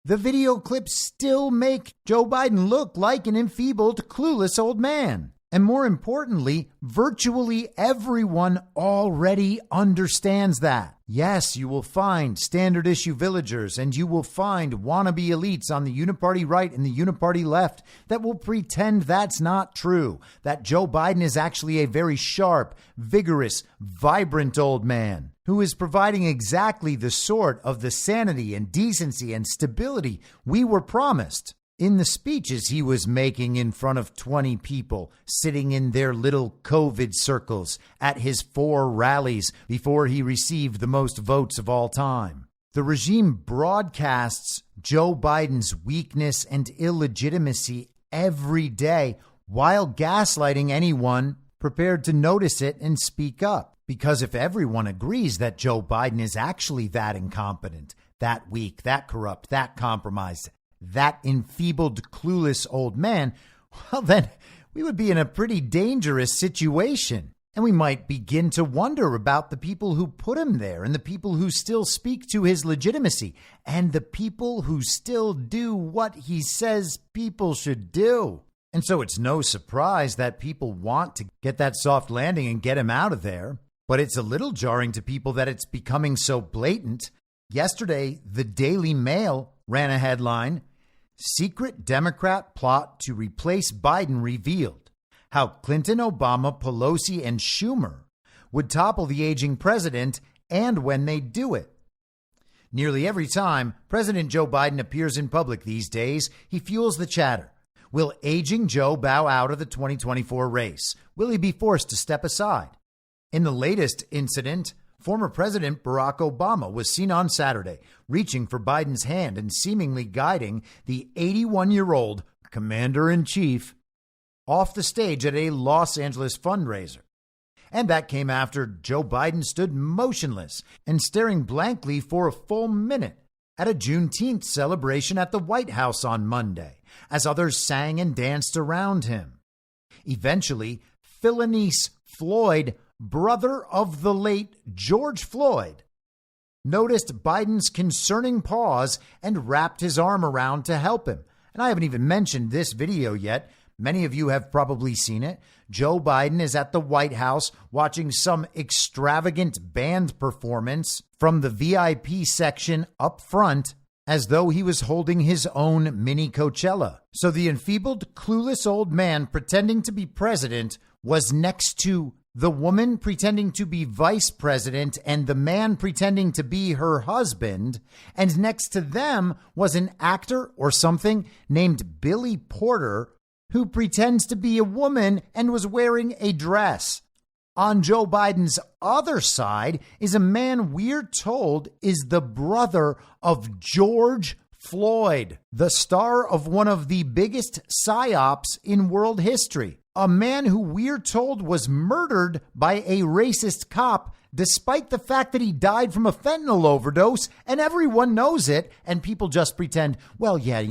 the video clips still make Joe Biden look like an enfeebled, clueless old man. And more importantly, virtually everyone already understands that. Yes, you will find standard issue villagers and you will find wannabe elites on the uniparty right and the uniparty left that will pretend that's not true, that Joe Biden is actually a very sharp, vigorous, vibrant old man who is providing exactly the sort of the sanity and decency and stability we were promised. In the speeches he was making in front of 20 people sitting in their little COVID circles at his 4 rallies before he received the most votes of all time. The regime broadcasts Joe Biden's weakness and illegitimacy every day while gaslighting anyone prepared to notice it and speak up. Because if everyone agrees that Joe Biden is actually that incompetent, that weak, that corrupt, that compromised, that enfeebled, clueless old man, well, then we would be in a pretty dangerous situation. And we might begin to wonder about the people who put him there and the people who still speak to his legitimacy and the people who still do what he says people should do. And so it's no surprise that people want to get that soft landing and get him out of there. But it's a little jarring to people that it's becoming so blatant. Yesterday, the Daily Mail ran a headline, "Secret Democrat Plot to Replace Biden Revealed. How Clinton, Obama, Pelosi, and Schumer would topple the aging president and when they do it." Nearly every time President Joe Biden appears in public these days, he fuels the chatter. Will aging Joe bow out of the 2024 race? Will he be forced to step aside? In the latest incident, former President Barack Obama was seen on Saturday reaching for Biden's hand and seemingly guiding the 81-year-old commander-in-chief off the stage at a Los Angeles fundraiser. And that came after Joe Biden stood motionless and staring blankly for a full minute at a Juneteenth celebration at the White House on Monday, as others sang and danced around him. Eventually, Philonise Floyd, brother of the late George Floyd, noticed Biden's concerning pause and wrapped his arm around to help him. And I haven't even mentioned this video yet. Many of you have probably seen it. Joe Biden is at the White House watching some extravagant band performance from the VIP section up front as though he was holding his own mini Coachella. So the enfeebled, clueless old man pretending to be president was next to the woman pretending to be vice president and the man pretending to be her husband. And next to them was an actor or something named Billy Porter who pretends to be a woman and was wearing a dress. On Joe Biden's other side is a man we're told is the brother of George Floyd, the star of one of the biggest psyops in world history. A man who we're told was murdered by a racist cop despite the fact that he died from a fentanyl overdose and everyone knows it, and people just pretend, well, yeah,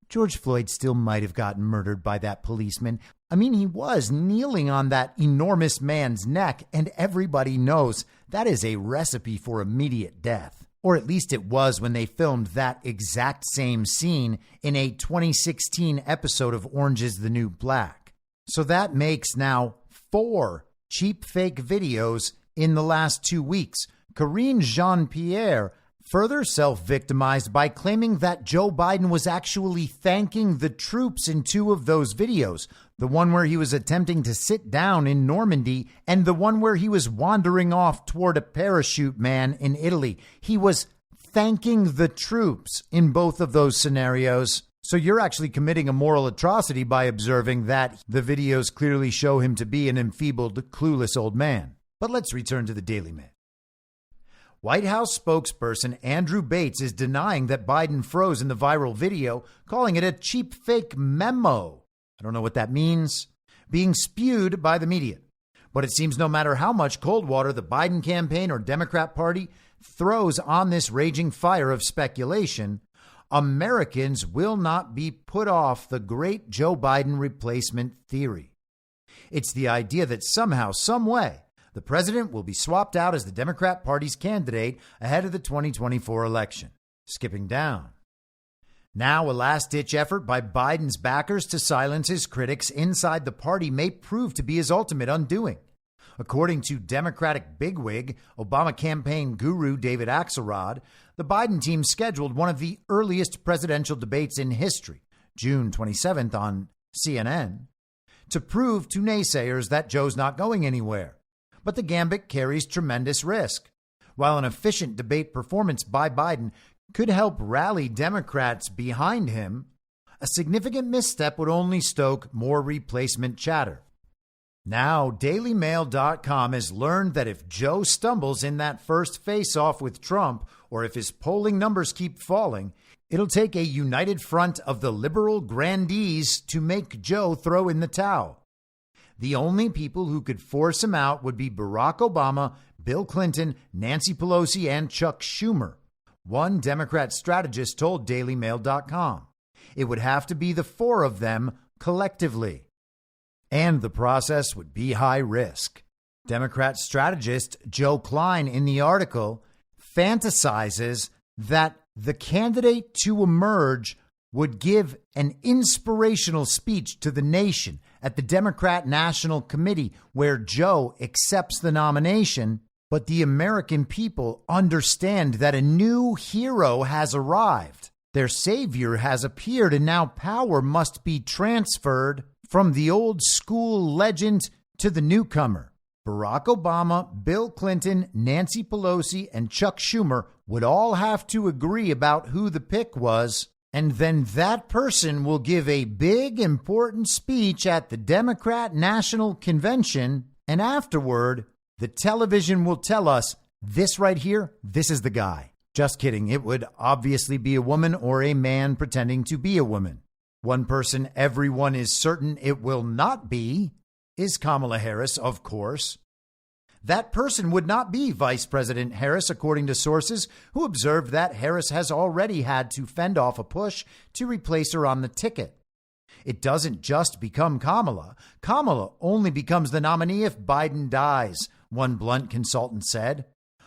George Floyd still might have gotten murdered by that policeman. I mean, he was kneeling on that enormous man's neck, and everybody knows that is a recipe for immediate death. Or at least it was when they filmed that exact same scene in a 2016 episode of Orange is the New Black. So that makes now 4 cheap fake videos in the last 2 weeks. Karine Jean-Pierre further self-victimized by claiming that Joe Biden was actually thanking the troops in 2 of those videos. The one where he was attempting to sit down in Normandy and the one where he was wandering off toward a parachute man in Italy. He was thanking the troops in both of those scenarios. So you're actually committing a moral atrocity by observing that the videos clearly show him to be an enfeebled, clueless old man. But let's return to the Daily Mail. White House spokesperson Andrew Bates is denying that Biden froze in the viral video, calling it a cheap fake memo. I don't know what that means. Being spewed by the media. But it seems no matter how much cold water the Biden campaign or Democrat Party throws on this raging fire of speculation, Americans will not be put off the great Joe Biden replacement theory. It's the idea that somehow, some way, the president will be swapped out as the Democrat Party's candidate ahead of the 2024 election. Skipping down. Now, a last-ditch effort by Biden's backers to silence his critics inside the party may prove to be his ultimate undoing. According to Democratic bigwig, Obama campaign guru David Axelrod, the Biden team scheduled one of the earliest presidential debates in history, June 27th on CNN, to prove to naysayers that Joe's not going anywhere. But the gambit carries tremendous risk. While an efficient debate performance by Biden could help rally Democrats behind him, a significant misstep would only stoke more replacement chatter. Now, DailyMail.com has learned that if Joe stumbles in that first face-off with Trump, or if his polling numbers keep falling, it'll take a united front of the liberal grandees to make Joe throw in the towel. The only people who could force him out would be Barack Obama, Bill Clinton, Nancy Pelosi, and Chuck Schumer. One Democrat strategist told DailyMail.com. It would have to be the 4 of them collectively. And the process would be high risk. Democrat strategist Joe Klein in the article fantasizes that the candidate to emerge would give an inspirational speech to the nation at the Democrat National Committee where Joe accepts the nomination, but the American people understand that a new hero has arrived. Their savior has appeared, and now power must be transferred from the old school legend to the newcomer. Barack Obama, Bill Clinton, Nancy Pelosi, and Chuck Schumer would all have to agree about who the pick was, and then that person will give a big, important speech at the Democrat National Convention, and afterward, the television will tell us, this right here, this is the guy. Just kidding. It would obviously be a woman or a man pretending to be a woman. One person everyone is certain it will not be is Kamala Harris, of course. That person would not be Vice President Harris, according to sources who observed that Harris has already had to fend off a push to replace her on the ticket. It doesn't just become Kamala. Kamala only becomes the nominee if Biden dies, one blunt consultant said.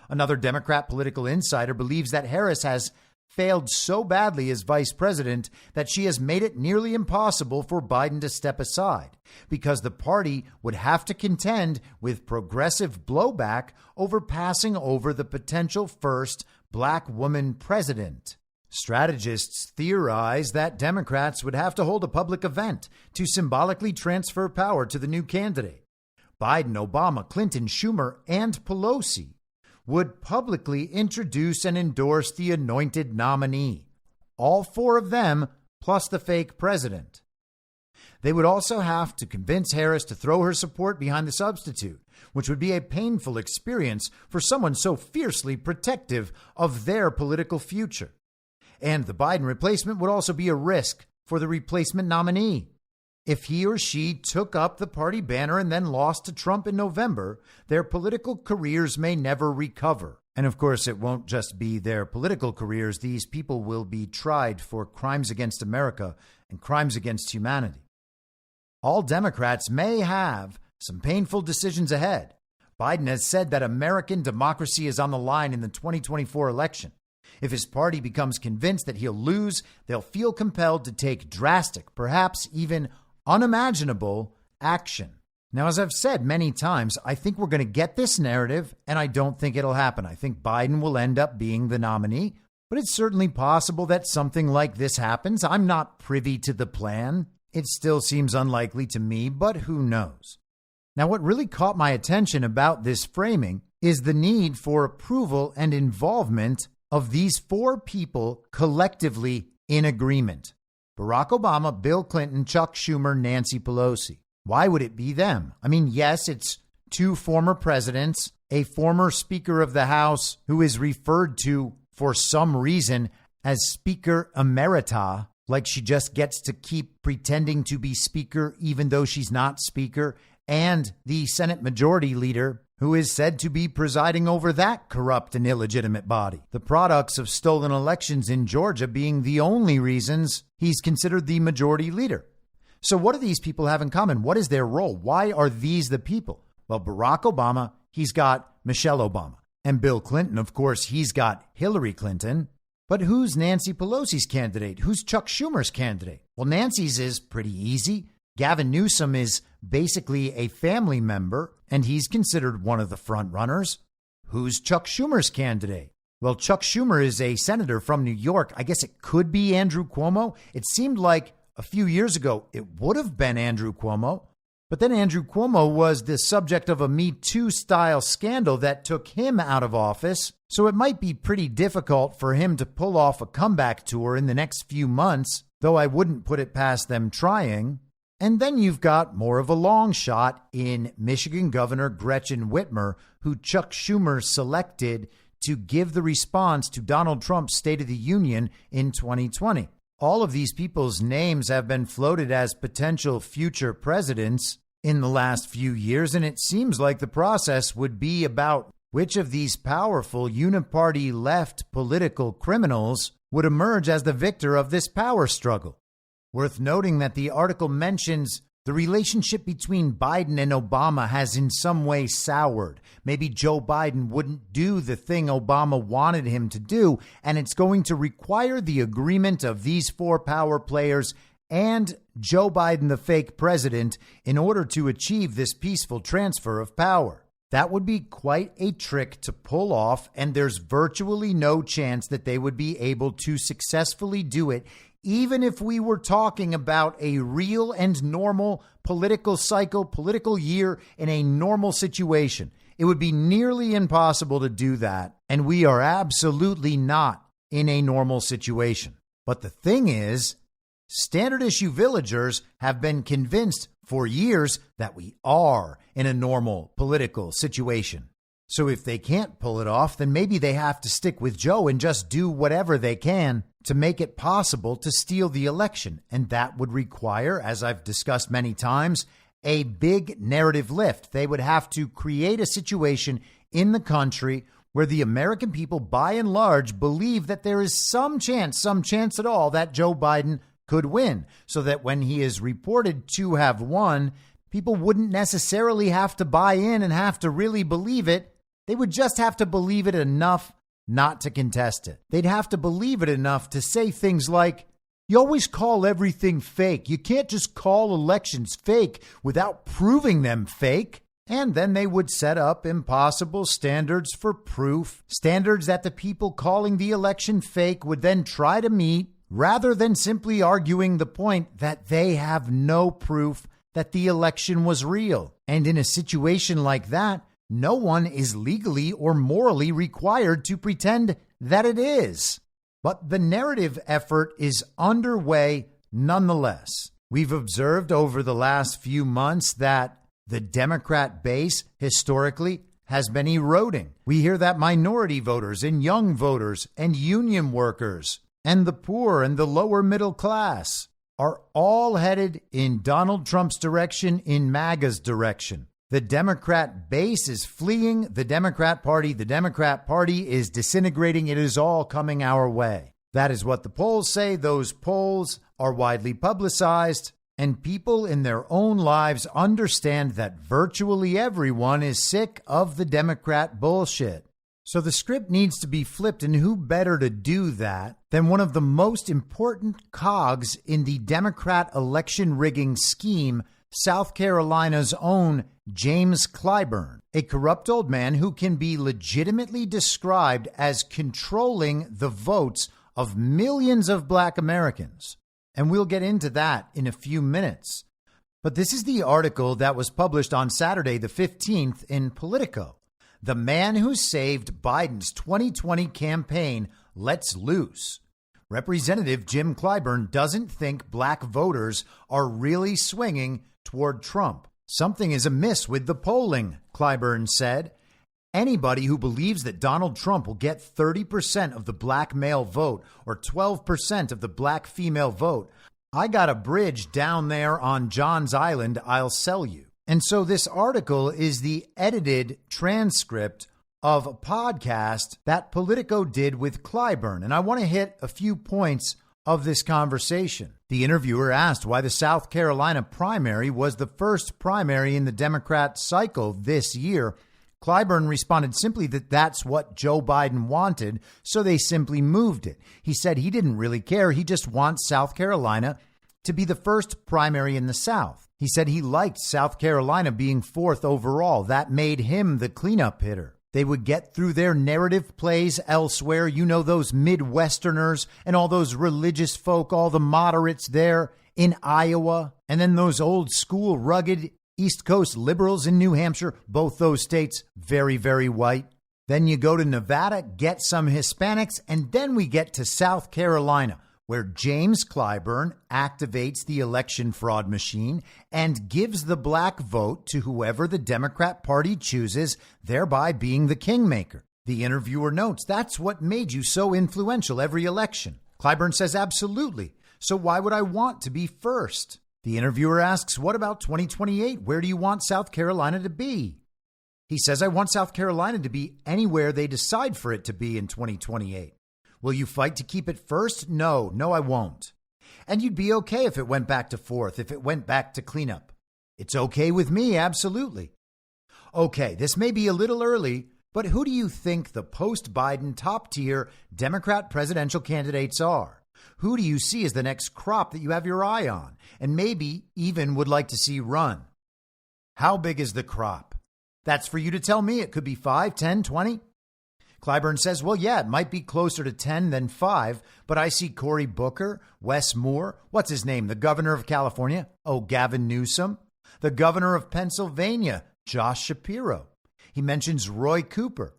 Another Democrat political insider believes that Harris has failed so badly as vice president that she has made it nearly impossible for Biden to step aside because the party would have to contend with progressive blowback over passing over the potential first black woman president. Strategists theorize that Democrats would have to hold a public event to symbolically transfer power to the new candidate. Biden, Obama, Clinton, Schumer, and Pelosi would publicly introduce and endorse the anointed nominee, all 4 of them plus the fake president. They would also have to convince Harris to throw her support behind the substitute, which would be a painful experience for someone so fiercely protective of their political future. And the Biden replacement would also be a risk for the replacement nominee. If he or she took up the party banner and then lost to Trump in November, their political careers may never recover. And of course, it won't just be their political careers. These people will be tried for crimes against America and crimes against humanity. All Democrats may have some painful decisions ahead. Biden has said that American democracy is on the line in the 2024 election. If his party becomes convinced that he'll lose, they'll feel compelled to take drastic, perhaps even unimaginable action. Now, as I've said many times, I think we're going to get this narrative, and I don't think it'll happen. I think Biden will end up being the nominee, but it's certainly possible that something like this happens. I'm not privy to the plan. It still seems unlikely to me, but who knows? Now, what really caught my attention about this framing is the need for approval and involvement of these four people collectively in agreement: Barack Obama, Bill Clinton, Chuck Schumer, Nancy Pelosi. Why would it be them? I mean, yes, it's two former presidents, a former Speaker of the House who is referred to for some reason as Speaker Emerita, like she just gets to keep pretending to be Speaker even though she's not Speaker, and the Senate Majority Leader, who is said to be presiding over that corrupt and illegitimate body. The products of stolen elections in Georgia being the only reasons he's considered the majority leader. So what do these people have in common? What is their role? Why are these the people? Well, Barack Obama, he's got Michelle Obama. And Bill Clinton, of course, he's got Hillary Clinton. But who's Nancy Pelosi's candidate? Who's Chuck Schumer's candidate? Well, Nancy's is pretty easy. Gavin Newsom is basically a family member, and he's considered one of the front runners. Who's Chuck Schumer's candidate? Well, Chuck Schumer is a senator from New York. I guess it could be Andrew Cuomo. It seemed like a few years ago it would have been Andrew Cuomo. But then Andrew Cuomo was the subject of a Me Too style scandal that took him out of office. So it might be pretty difficult for him to pull off a comeback tour in the next few months, though I wouldn't put it past them trying. And then you've got more of a long shot in Michigan Governor Gretchen Whitmer, who Chuck Schumer selected to give the response to Donald Trump's State of the Union in 2020. All of these people's names have been floated as potential future presidents in the last few years, and it seems like the process would be about which of these powerful uniparty left political criminals would emerge as the victor of this power struggle. Worth noting that the article mentions the relationship between Biden and Obama has in some way soured. Maybe Joe Biden wouldn't do the thing Obama wanted him to do, and it's going to require the agreement of these four power players and Joe Biden, the fake president, in order to achieve this peaceful transfer of power. That would be quite a trick to pull off, and there's virtually no chance that they would be able to successfully do it, even if we were talking about a real and normal political cycle, political year in a normal situation. It would be nearly impossible to do that, and we are absolutely not in a normal situation. But the thing is, standard issue villagers have been convinced for years that we are in a normal political situation. So if they can't pull it off, then maybe they have to stick with Joe and just do whatever they can to make it possible to steal the election. And that would require, as I've discussed many times, a big narrative lift. They would have to create a situation in the country where the American people, by and large, believe that there is some chance at all, that Joe Biden could win, so that when he is reported to have won, people wouldn't necessarily have to buy in and have to really believe it. They would just have to believe it enough not to contest it. They'd have to believe it enough to say things like, you always call everything fake. You can't just call elections fake without proving them fake. And then they would set up impossible standards for proof, standards that the people calling the election fake would then try to meet, rather than simply arguing the point that they have no proof that the election was real. And in a situation like that, no one is legally or morally required to pretend that it is. But the narrative effort is underway nonetheless. We've observed over the last few months that the Democrat base historically has been eroding. We hear that minority voters and young voters and union workers and the poor and the lower middle class are all headed in Donald Trump's direction, in MAGA's direction. The Democrat base is fleeing the Democrat Party. The Democrat Party is disintegrating. It is all coming our way. That is what the polls say. Those polls are widely publicized, and people in their own lives understand that virtually everyone is sick of the Democrat bullshit. So the script needs to be flipped, and who better to do that than one of the most important cogs in the Democrat election rigging scheme, South Carolina's own James Clyburn, a corrupt old man who can be legitimately described as controlling the votes of millions of black Americans. And we'll get into that in a few minutes. But this is the article that was published on Saturday, the 15th, in Politico. The man who saved Biden's 2020 campaign lets loose. Representative Jim Clyburn doesn't think black voters are really swinging toward Trump. Something is amiss with the polling, Clyburn said. Anybody who believes that Donald Trump will get 30% of the black male vote or 12% of the black female vote, I got a bridge down there on John's Island I'll sell you. And so this article is the edited transcript of a podcast that Politico did with Clyburn. And I want to hit a few points of this conversation. The interviewer asked why the South Carolina primary was the first primary in the Democrat cycle this year. Clyburn responded simply that that's what Joe Biden wanted, so they simply moved it. He said he didn't really care. He just wants South Carolina to be the first primary in the South. He said he liked South Carolina being fourth overall. That made him the cleanup hitter. They would get through their narrative plays elsewhere. You know, those Midwesterners and all those religious folk, all the moderates there in Iowa, and then those old school rugged East Coast liberals in New Hampshire, both those states very, very white. Then you go to Nevada, get some Hispanics, and then we get to South Carolina, where James Clyburn activates the election fraud machine and gives the black vote to whoever the Democrat Party chooses, thereby being the kingmaker. The interviewer notes, that's what made you so influential every election. Clyburn says, absolutely. So why would I want to be first? The interviewer asks, what about 2028? Where do you want South Carolina to be? He says, I want South Carolina to be anywhere they decide for it to be in 2028. Will you fight to keep it first? No, I won't. And you'd be okay if it went back to fourth, if it went back to cleanup. It's okay with me, absolutely. Okay, this may be a little early, but who do you think the post-Biden top-tier Democrat presidential candidates are? Who do you see as the next crop that you have your eye on and maybe even would like to see run? How big is the crop? That's for you to tell me. It could be 5, 10, 20. Clyburn says, well, yeah, it might be closer to 10 than 5, but I see Cory Booker, Wes Moore, what's his name, the governor of California? Oh, Gavin Newsom. The governor of Pennsylvania, Josh Shapiro. He mentions Roy Cooper.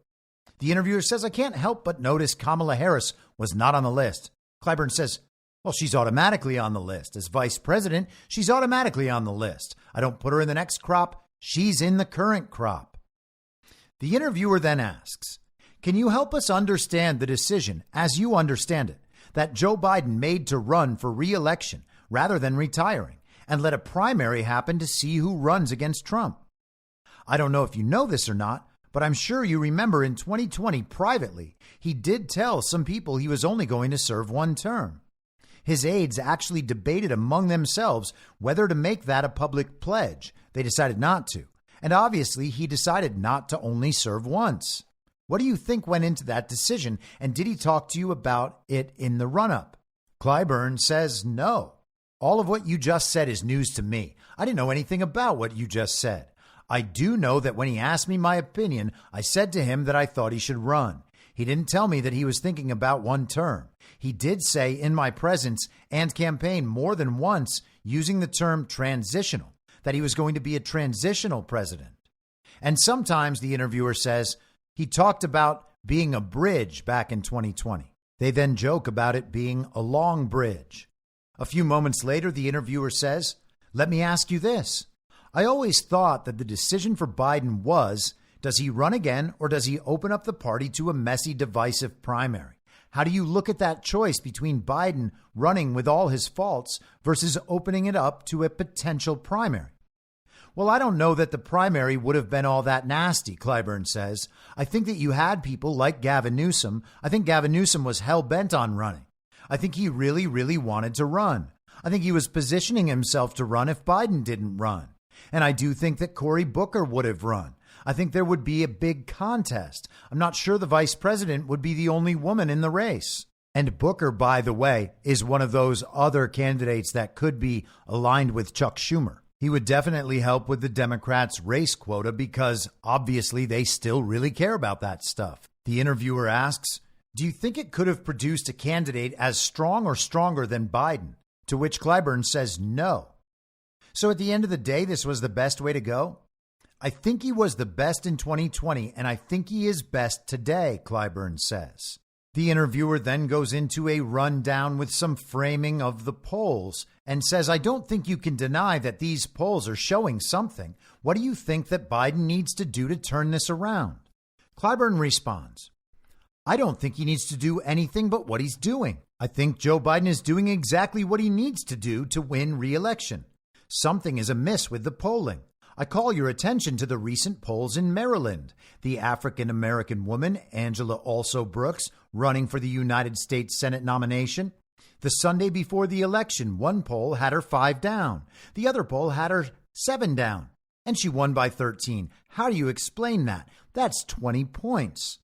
The interviewer says, I can't help but notice Kamala Harris was not on the list. Clyburn says, well, she's automatically on the list. As vice president, she's automatically on the list. I don't put her in the next crop. She's in the current crop. The interviewer then asks, can you help us understand the decision, as you understand it, that Joe Biden made to run for re-election rather than retiring and let a primary happen to see who runs against Trump? I don't know if you know this or not, but I'm sure you remember in 2020 privately, he did tell some people he was only going to serve one term. His aides actually debated among themselves whether to make that a public pledge. They decided not to. And obviously, he decided not to only serve once. What do you think went into that decision? And did he talk to you about it in the run-up? Clyburn says no. All of what you just said is news to me. I didn't know anything about what you just said. I do know that when he asked me my opinion, I said to him that I thought he should run. He didn't tell me that he was thinking about one term. He did say in my presence and campaign more than once using the term transitional, that he was going to be a transitional president. And sometimes, the interviewer says, he talked about being a bridge back in 2020. They then joke about it being a long bridge. A few moments later, the interviewer says, let me ask you this. I always thought that the decision for Biden was, does he run again or does he open up the party to a messy, divisive primary? How do you look at that choice between Biden running with all his faults versus opening it up to a potential primary? Well, I don't know that the primary would have been all that nasty, Clyburn says. I think that you had people like Gavin Newsom. I think Gavin Newsom was hell-bent on running. I think he really, really wanted to run. I think he was positioning himself to run if Biden didn't run. And I do think that Cory Booker would have run. I think there would be a big contest. I'm not sure the vice president would be the only woman in the race. And Booker, by the way, is one of those other candidates that could be aligned with Chuck Schumer. He would definitely help with the Democrats' race quota because obviously they still really care about that stuff. The interviewer asks, do you think it could have produced a candidate as strong or stronger than Biden? To which Clyburn says no. So at the end of the day, this was the best way to go? I think he was the best in 2020, and I think he is best today, Clyburn says. The interviewer then goes into a rundown with some framing of the polls and says, I don't think you can deny that these polls are showing something. What do you think that Biden needs to do to turn this around? Clyburn responds, I don't think he needs to do anything but what he's doing. I think Joe Biden is doing exactly what he needs to do to win re-election. Something is amiss with the polling. I call your attention to the recent polls in Maryland. The African-American woman, Angela Also Brooks, running for the United States Senate nomination. The Sunday before the election, one poll had her 5 down. The other poll had her 7 down. And she won by 13. How do you explain that? That's 20 points.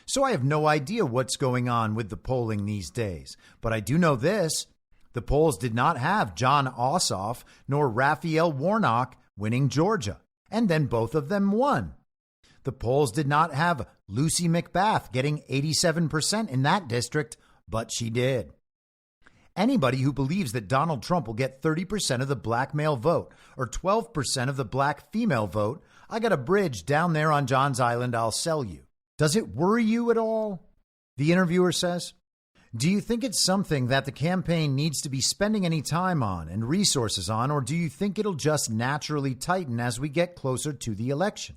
So I have no idea what's going on with the polling these days. But I do know this. The polls did not have John Ossoff nor Raphael Warnock winning Georgia, and then both of them won. The polls did not have Lucy McBath getting 87% in that district, but she did. Anybody who believes that Donald Trump will get 30% of the black male vote or 12% of the black female vote, I got a bridge down there on John's Island I'll sell you. Does it worry you at all? The interviewer says, do you think it's something that the campaign needs to be spending any time on and resources on, or do you think it'll just naturally tighten as we get closer to the election?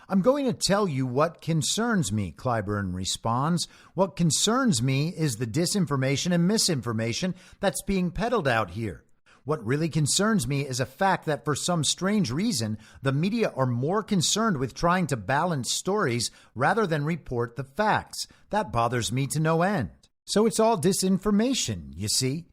I'm going to tell you what concerns me, Clyburn responds. What concerns me is the disinformation and misinformation that's being peddled out here. What really concerns me is a fact that for some strange reason, the media are more concerned with trying to balance stories rather than report the facts. That bothers me to no end. So it's all disinformation, you see.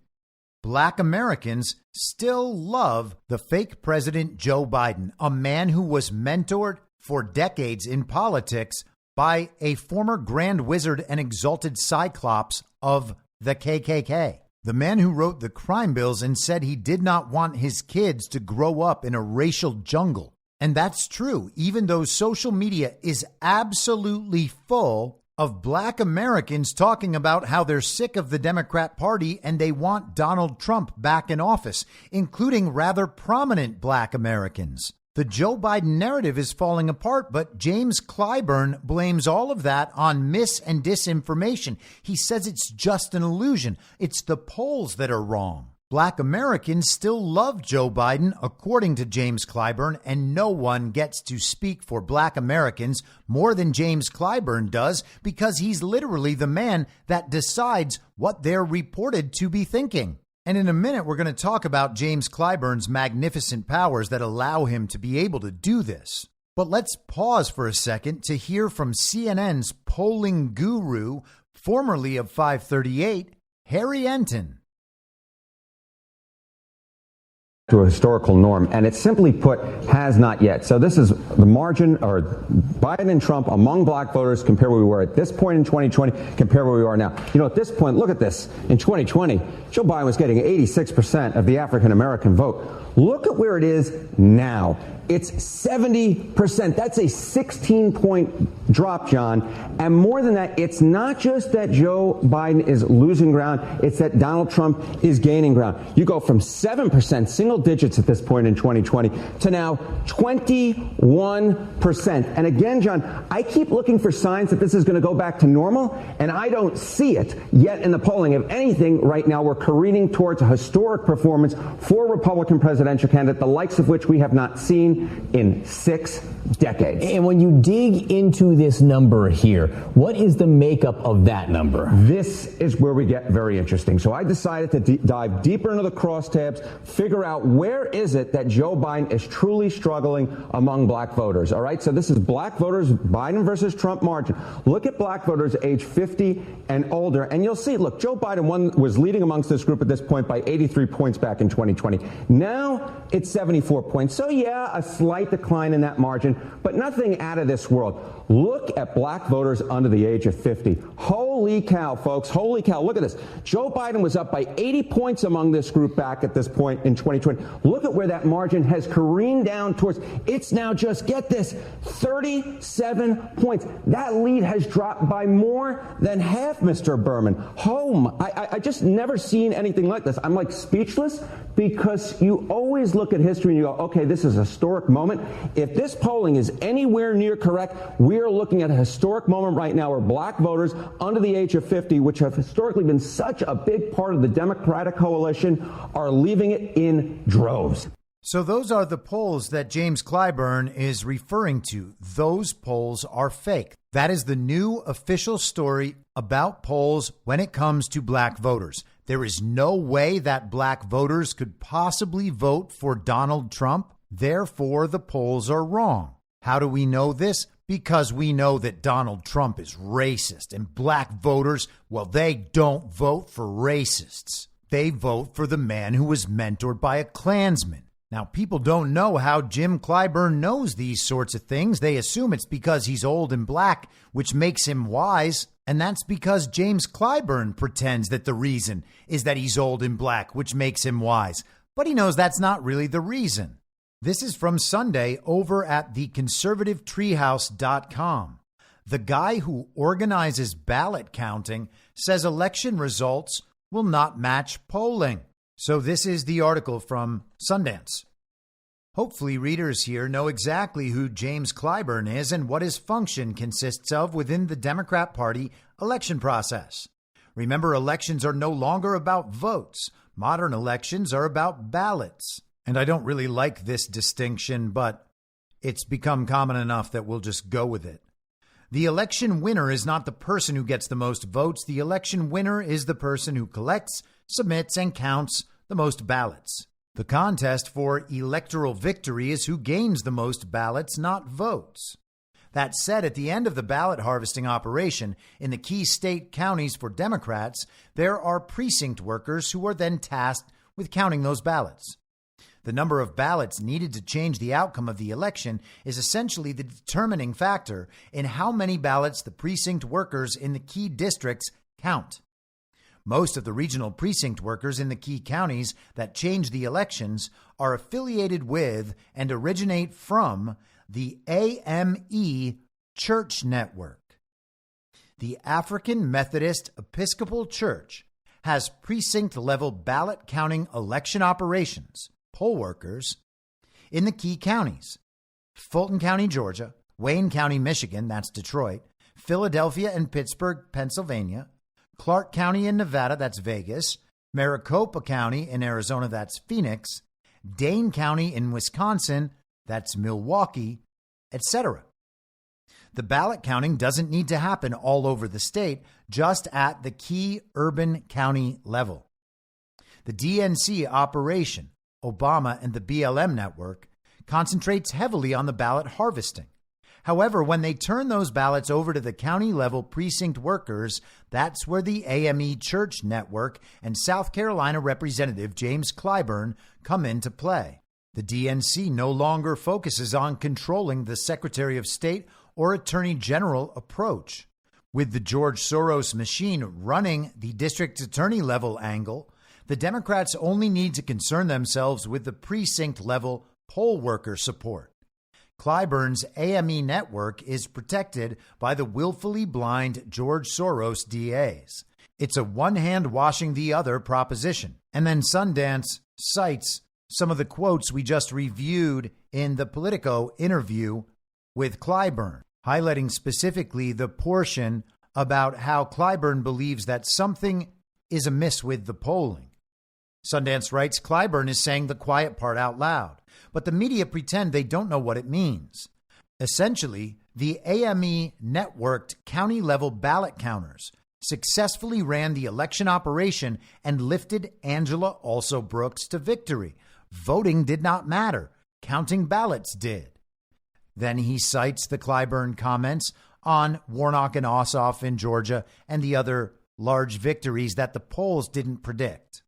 Black Americans still love the fake president Joe Biden, a man who was mentored for decades in politics by a former grand wizard and exalted cyclops of the KKK. The man who wrote the crime bills and said he did not want his kids to grow up in a racial jungle. And that's true, even though social media is absolutely full of black Americans talking about how they're sick of the Democrat Party and they want Donald Trump back in office, including rather prominent black Americans. The Joe Biden narrative is falling apart, but James Clyburn blames all of that on mis and disinformation. He says it's just an illusion. It's the polls that are wrong. Black Americans still love Joe Biden, according to James Clyburn, and no one gets to speak for black Americans more than James Clyburn does because he's literally the man that decides what they're reported to be thinking. And in a minute, we're going to talk about James Clyburn's magnificent powers that allow him to be able to do this. But let's pause for a second to hear from CNN's polling guru, formerly of 538, Harry Enton. To a historical norm, and it simply put has not yet. So this is the margin, or Biden and Trump among black voters, compare where we were at this point in 2020, compare where we are now. You know, at this point, look at this. In 2020, Joe Biden was getting 86% of the African American vote. Look at where it is now. It's 70%. That's a 16-point drop, John. And more than that, it's not just that Joe Biden is losing ground. It's that Donald Trump is gaining ground. You go from 7%, single digits at this point in 2020, to now 21%. And again, John, I keep looking for signs that this is going to go back to normal, and I don't see it yet in the polling. If anything, right now, we're careening towards a historic performance for Republican President presidential candidate, the likes of which we have not seen in 6 decades. And when you dig into this number here, what is the makeup of that number? This is where we get very interesting. So I decided to dive deeper into the crosstabs, figure out where is it that Joe Biden is truly struggling among black voters. All right, so this is black voters, Biden versus Trump margin. Look at black voters age 50 and older, and you'll see, look, Joe Biden was leading amongst this group at this point by 83 points back in 2020. Now it's 74 points. So yeah, a slight decline in that margin, but nothing out of this world. Look at black voters under the age of 50. Holy cow, folks. Holy cow. Look at this. Joe Biden was up by 80 points among this group back at this point in 2020. Look at where that margin has careened down towards. It's now just, get this, 37 points. That lead has dropped by more than half, Mr. Berman. I just never seen anything like this. I'm like speechless, because you always look at history and you go, okay, this is a historic moment. If this polling is anywhere near correct, we are looking at a historic moment right now where black voters under the age of 50, which have historically been such a big part of the Democratic coalition, are leaving it in droves. So those are the polls that James Clyburn is referring to. Those polls are fake. That is the new official story about polls when it comes to black voters. There is no way that black voters could possibly vote for Donald Trump. Therefore, the polls are wrong. How do we know this? Because we know that Donald Trump is racist, and black voters, well, they don't vote for racists. They vote for the man who was mentored by a Klansman. Now, people don't know how Jim Clyburn knows these sorts of things. They assume it's because he's old and black, which makes him wise. And that's because James Clyburn pretends that the reason is that he's old and black, which makes him wise. But he knows that's not really the reason. This is from Sunday over at theconservativetreehouse.com. The guy who organizes ballot counting says election results will not match polling. So this is the article from Sundance. Hopefully readers here know exactly who James Clyburn is and what his function consists of within the Democrat Party election process. Remember, elections are no longer about votes. Modern elections are about ballots. And I don't really like this distinction, but it's become common enough that we'll just go with it. The election winner is not the person who gets the most votes. The election winner is the person who collects, submits, and counts the most ballots. The contest for electoral victory is who gains the most ballots, not votes. That said, at the end of the ballot harvesting operation in the key state counties for Democrats, there are precinct workers who are then tasked with counting those ballots. The number of ballots needed to change the outcome of the election is essentially the determining factor in how many ballots the precinct workers in the key districts count. Most of the regional precinct workers in the key counties that change the elections are affiliated with and originate from the AME Church Network. The African Methodist Episcopal Church has precinct-level ballot counting election operations, poll workers, in the key counties: Fulton County, Georgia; Wayne County, Michigan, that's Detroit; Philadelphia and Pittsburgh, Pennsylvania; Clark County in Nevada, that's Vegas; Maricopa County in Arizona, that's Phoenix; Dane County in Wisconsin, that's Milwaukee, etc. The ballot counting doesn't need to happen all over the state, just at the key urban county level. The DNC operation, Obama and the BLM network, concentrates heavily on the ballot harvesting. However, when they turn those ballots over to the county-level precinct workers, that's where the AME Church Network and South Carolina Representative James Clyburn come into play. The DNC no longer focuses on controlling the Secretary of State or Attorney General approach. With the George Soros machine running the district attorney-level angle, the Democrats only need to concern themselves with the precinct-level poll worker support. Clyburn's AME network is protected by the willfully blind George Soros DAs. It's a one-hand washing the other proposition. And then Sundance cites some of the quotes we just reviewed in the Politico interview with Clyburn, highlighting specifically the portion about how Clyburn believes that something is amiss with the polling. Sundance writes Clyburn is saying the quiet part out loud, but the media pretend they don't know what it means. Essentially, the AME networked county-level ballot counters successfully ran the election operation and lifted Angela Also Brooks to victory. Voting did not matter. Counting ballots did. Then he cites the Clyburn comments on Warnock and Ossoff in Georgia and the other large victories that the polls didn't predict.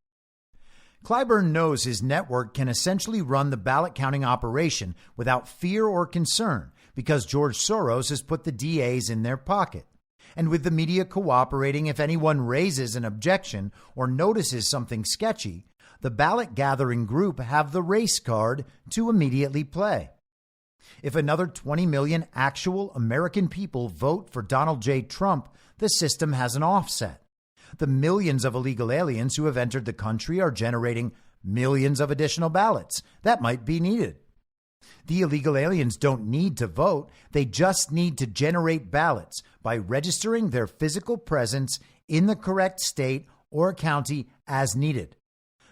Clyburn knows his network can essentially run the ballot counting operation without fear or concern because George Soros has put the DAs in their pocket. And with the media cooperating, if anyone raises an objection or notices something sketchy, the ballot gathering group have the race card to immediately play. If another 20 million actual American people vote for Donald J. Trump, the system has an offset. The millions of illegal aliens who have entered the country are generating millions of additional ballots that might be needed. The illegal aliens don't need to vote. They just need to generate ballots by registering their physical presence in the correct state or county as needed.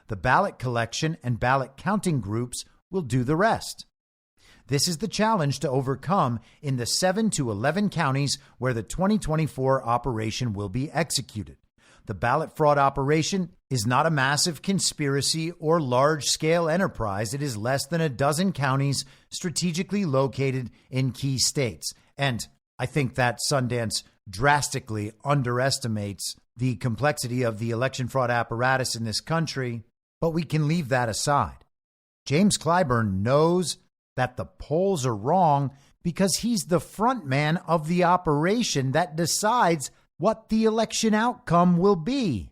The ballot collection and ballot counting groups will do the rest. This is the challenge to overcome in the 7 to 11 counties where the 2024 operation will be executed. The ballot fraud operation is not a massive conspiracy or large-scale enterprise. It is less than a dozen counties strategically located in key states. And I think that Sundance drastically underestimates the complexity of the election fraud apparatus in this country, but we can leave that aside. James Clyburn knows that the polls are wrong because he's the front man of the operation that decides what the election outcome will be.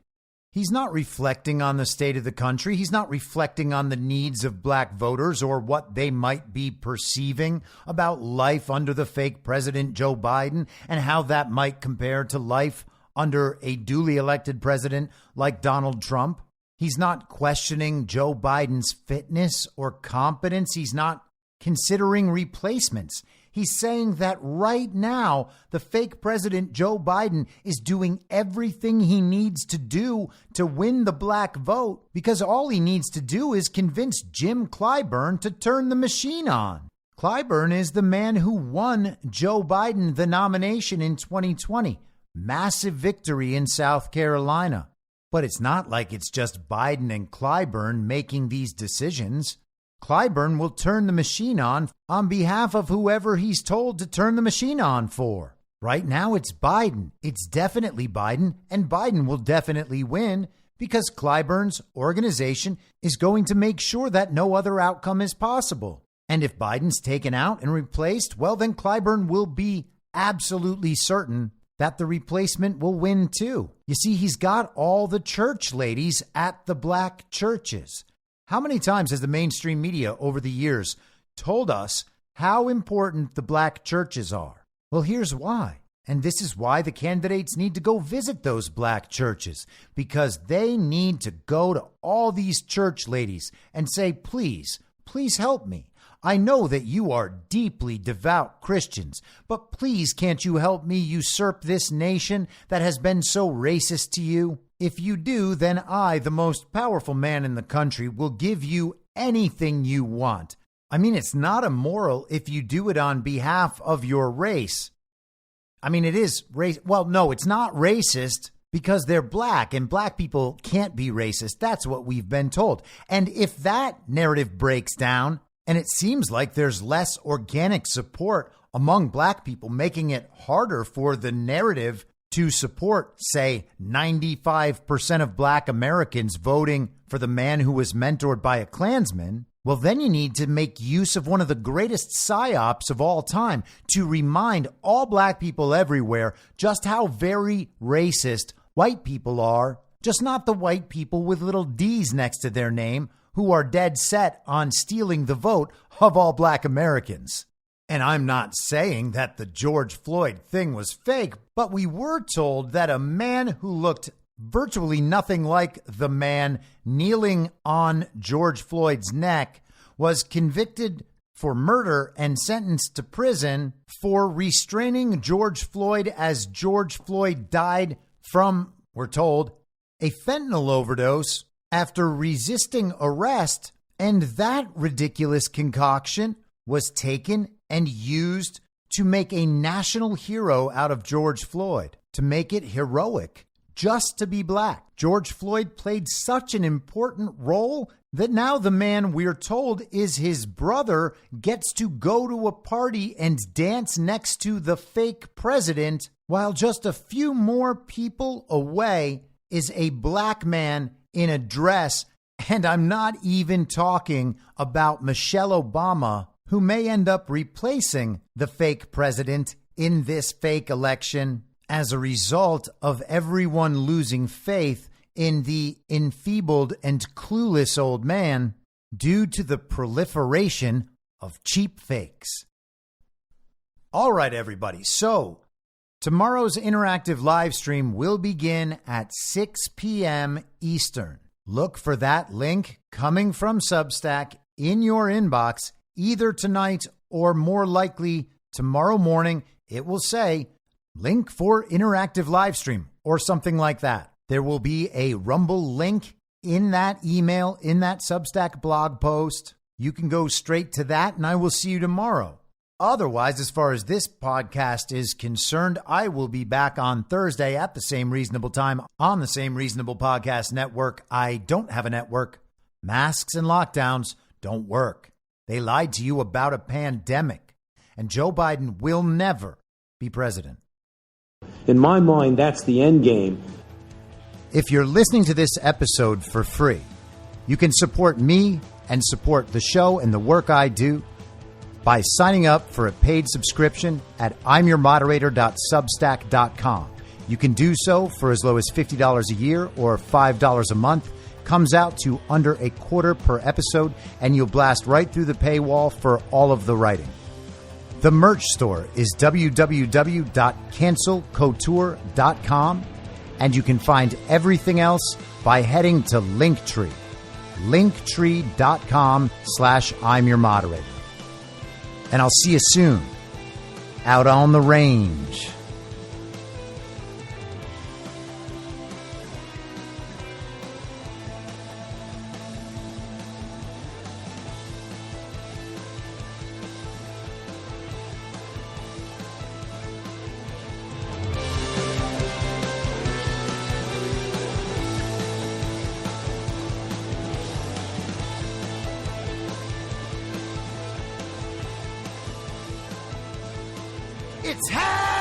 He's not reflecting on the state of the country. He's not reflecting on the needs of black voters or what they might be perceiving about life under the fake president Joe Biden and how that might compare to life under a duly elected president like Donald Trump. He's not questioning Joe Biden's fitness or competence. He's not considering replacements. He's saying that right now, the fake president Joe Biden is doing everything he needs to do to win the black vote because all he needs to do is convince Jim Clyburn to turn the machine on. Clyburn is the man who won Joe Biden the nomination in 2020. Massive victory in South Carolina. But it's not like it's just Biden and Clyburn making these decisions. Clyburn will turn the machine on behalf of whoever he's told to turn the machine on for. Right now, it's Biden. It's definitely Biden, and Biden will definitely win because Clyburn's organization is going to make sure that no other outcome is possible. And if Biden's taken out and replaced, well, then Clyburn will be absolutely certain that the replacement will win too. You see, he's got all the church ladies at the black churches. How many times has the mainstream media over the years told us how important the black churches are? Well, here's why. And this is why the candidates need to go visit those black churches, because they need to go to all these church ladies and say, please help me. I know that you are deeply devout Christians, but please can't you help me usurp this nation that has been so racist to you? If you do, then I, the most powerful man in the country, will give you anything you want. I mean, it's not immoral if you do it on behalf of your race. I mean, it is race. Well, no, it's not racist because they're black and black people can't be racist. That's what we've been told. And if that narrative breaks down, and it seems like there's less organic support among black people, making it harder for the narrative to support, say, 95% of black Americans voting for the man who was mentored by a Klansman, well, then you need to make use of one of the greatest psyops of all time to remind all black people everywhere just how very racist white people are, just not the white people with little D's next to their name who are dead set on stealing the vote of all black Americans. And I'm not saying that the George Floyd thing was fake, but we were told that a man who looked virtually nothing like the man kneeling on George Floyd's neck was convicted for murder and sentenced to prison for restraining George Floyd as George Floyd died from, we're told, a fentanyl overdose after resisting arrest, and that ridiculous concoction was taken and used to make a national hero out of George Floyd, to make it heroic just to be black. George Floyd played such an important role that now the man we're told is his brother gets to go to a party and dance next to the fake president, while just a few more people away is a black man in a dress. And I'm not even talking about Michelle Obama, who may end up replacing the fake president in this fake election as a result of everyone losing faith in the enfeebled and clueless old man due to the proliferation of cheap fakes. All right, everybody. So tomorrow's interactive live stream will begin at 6 p.m. Eastern. Look for that link coming from Substack in your inbox either tonight or more likely tomorrow morning. It will say link for interactive live stream or something like that. There will be a Rumble link in that email, in that Substack blog post. You can go straight to that, and I will see you tomorrow. Otherwise, as far as this podcast is concerned, I will be back on Thursday at the same reasonable time on the same reasonable podcast network. I don't have a network. Masks and lockdowns don't work. They lied to you about a pandemic, and Joe Biden will never be president. In my mind, that's the end game. If you're listening to this episode for free, you can support me and support the show and the work I do by signing up for a paid subscription at imyourmoderator.substack.com. You can do so for as low as $50 a year or $5 a month. Comes out to under a quarter per episode, and you'll blast right through the paywall for all of the writing. The merch store is www.cancelcouture.com, and you can find everything else by heading to Linktree, linktree.com/imyourmoderator. And I'll see you soon out on the range. It's happening!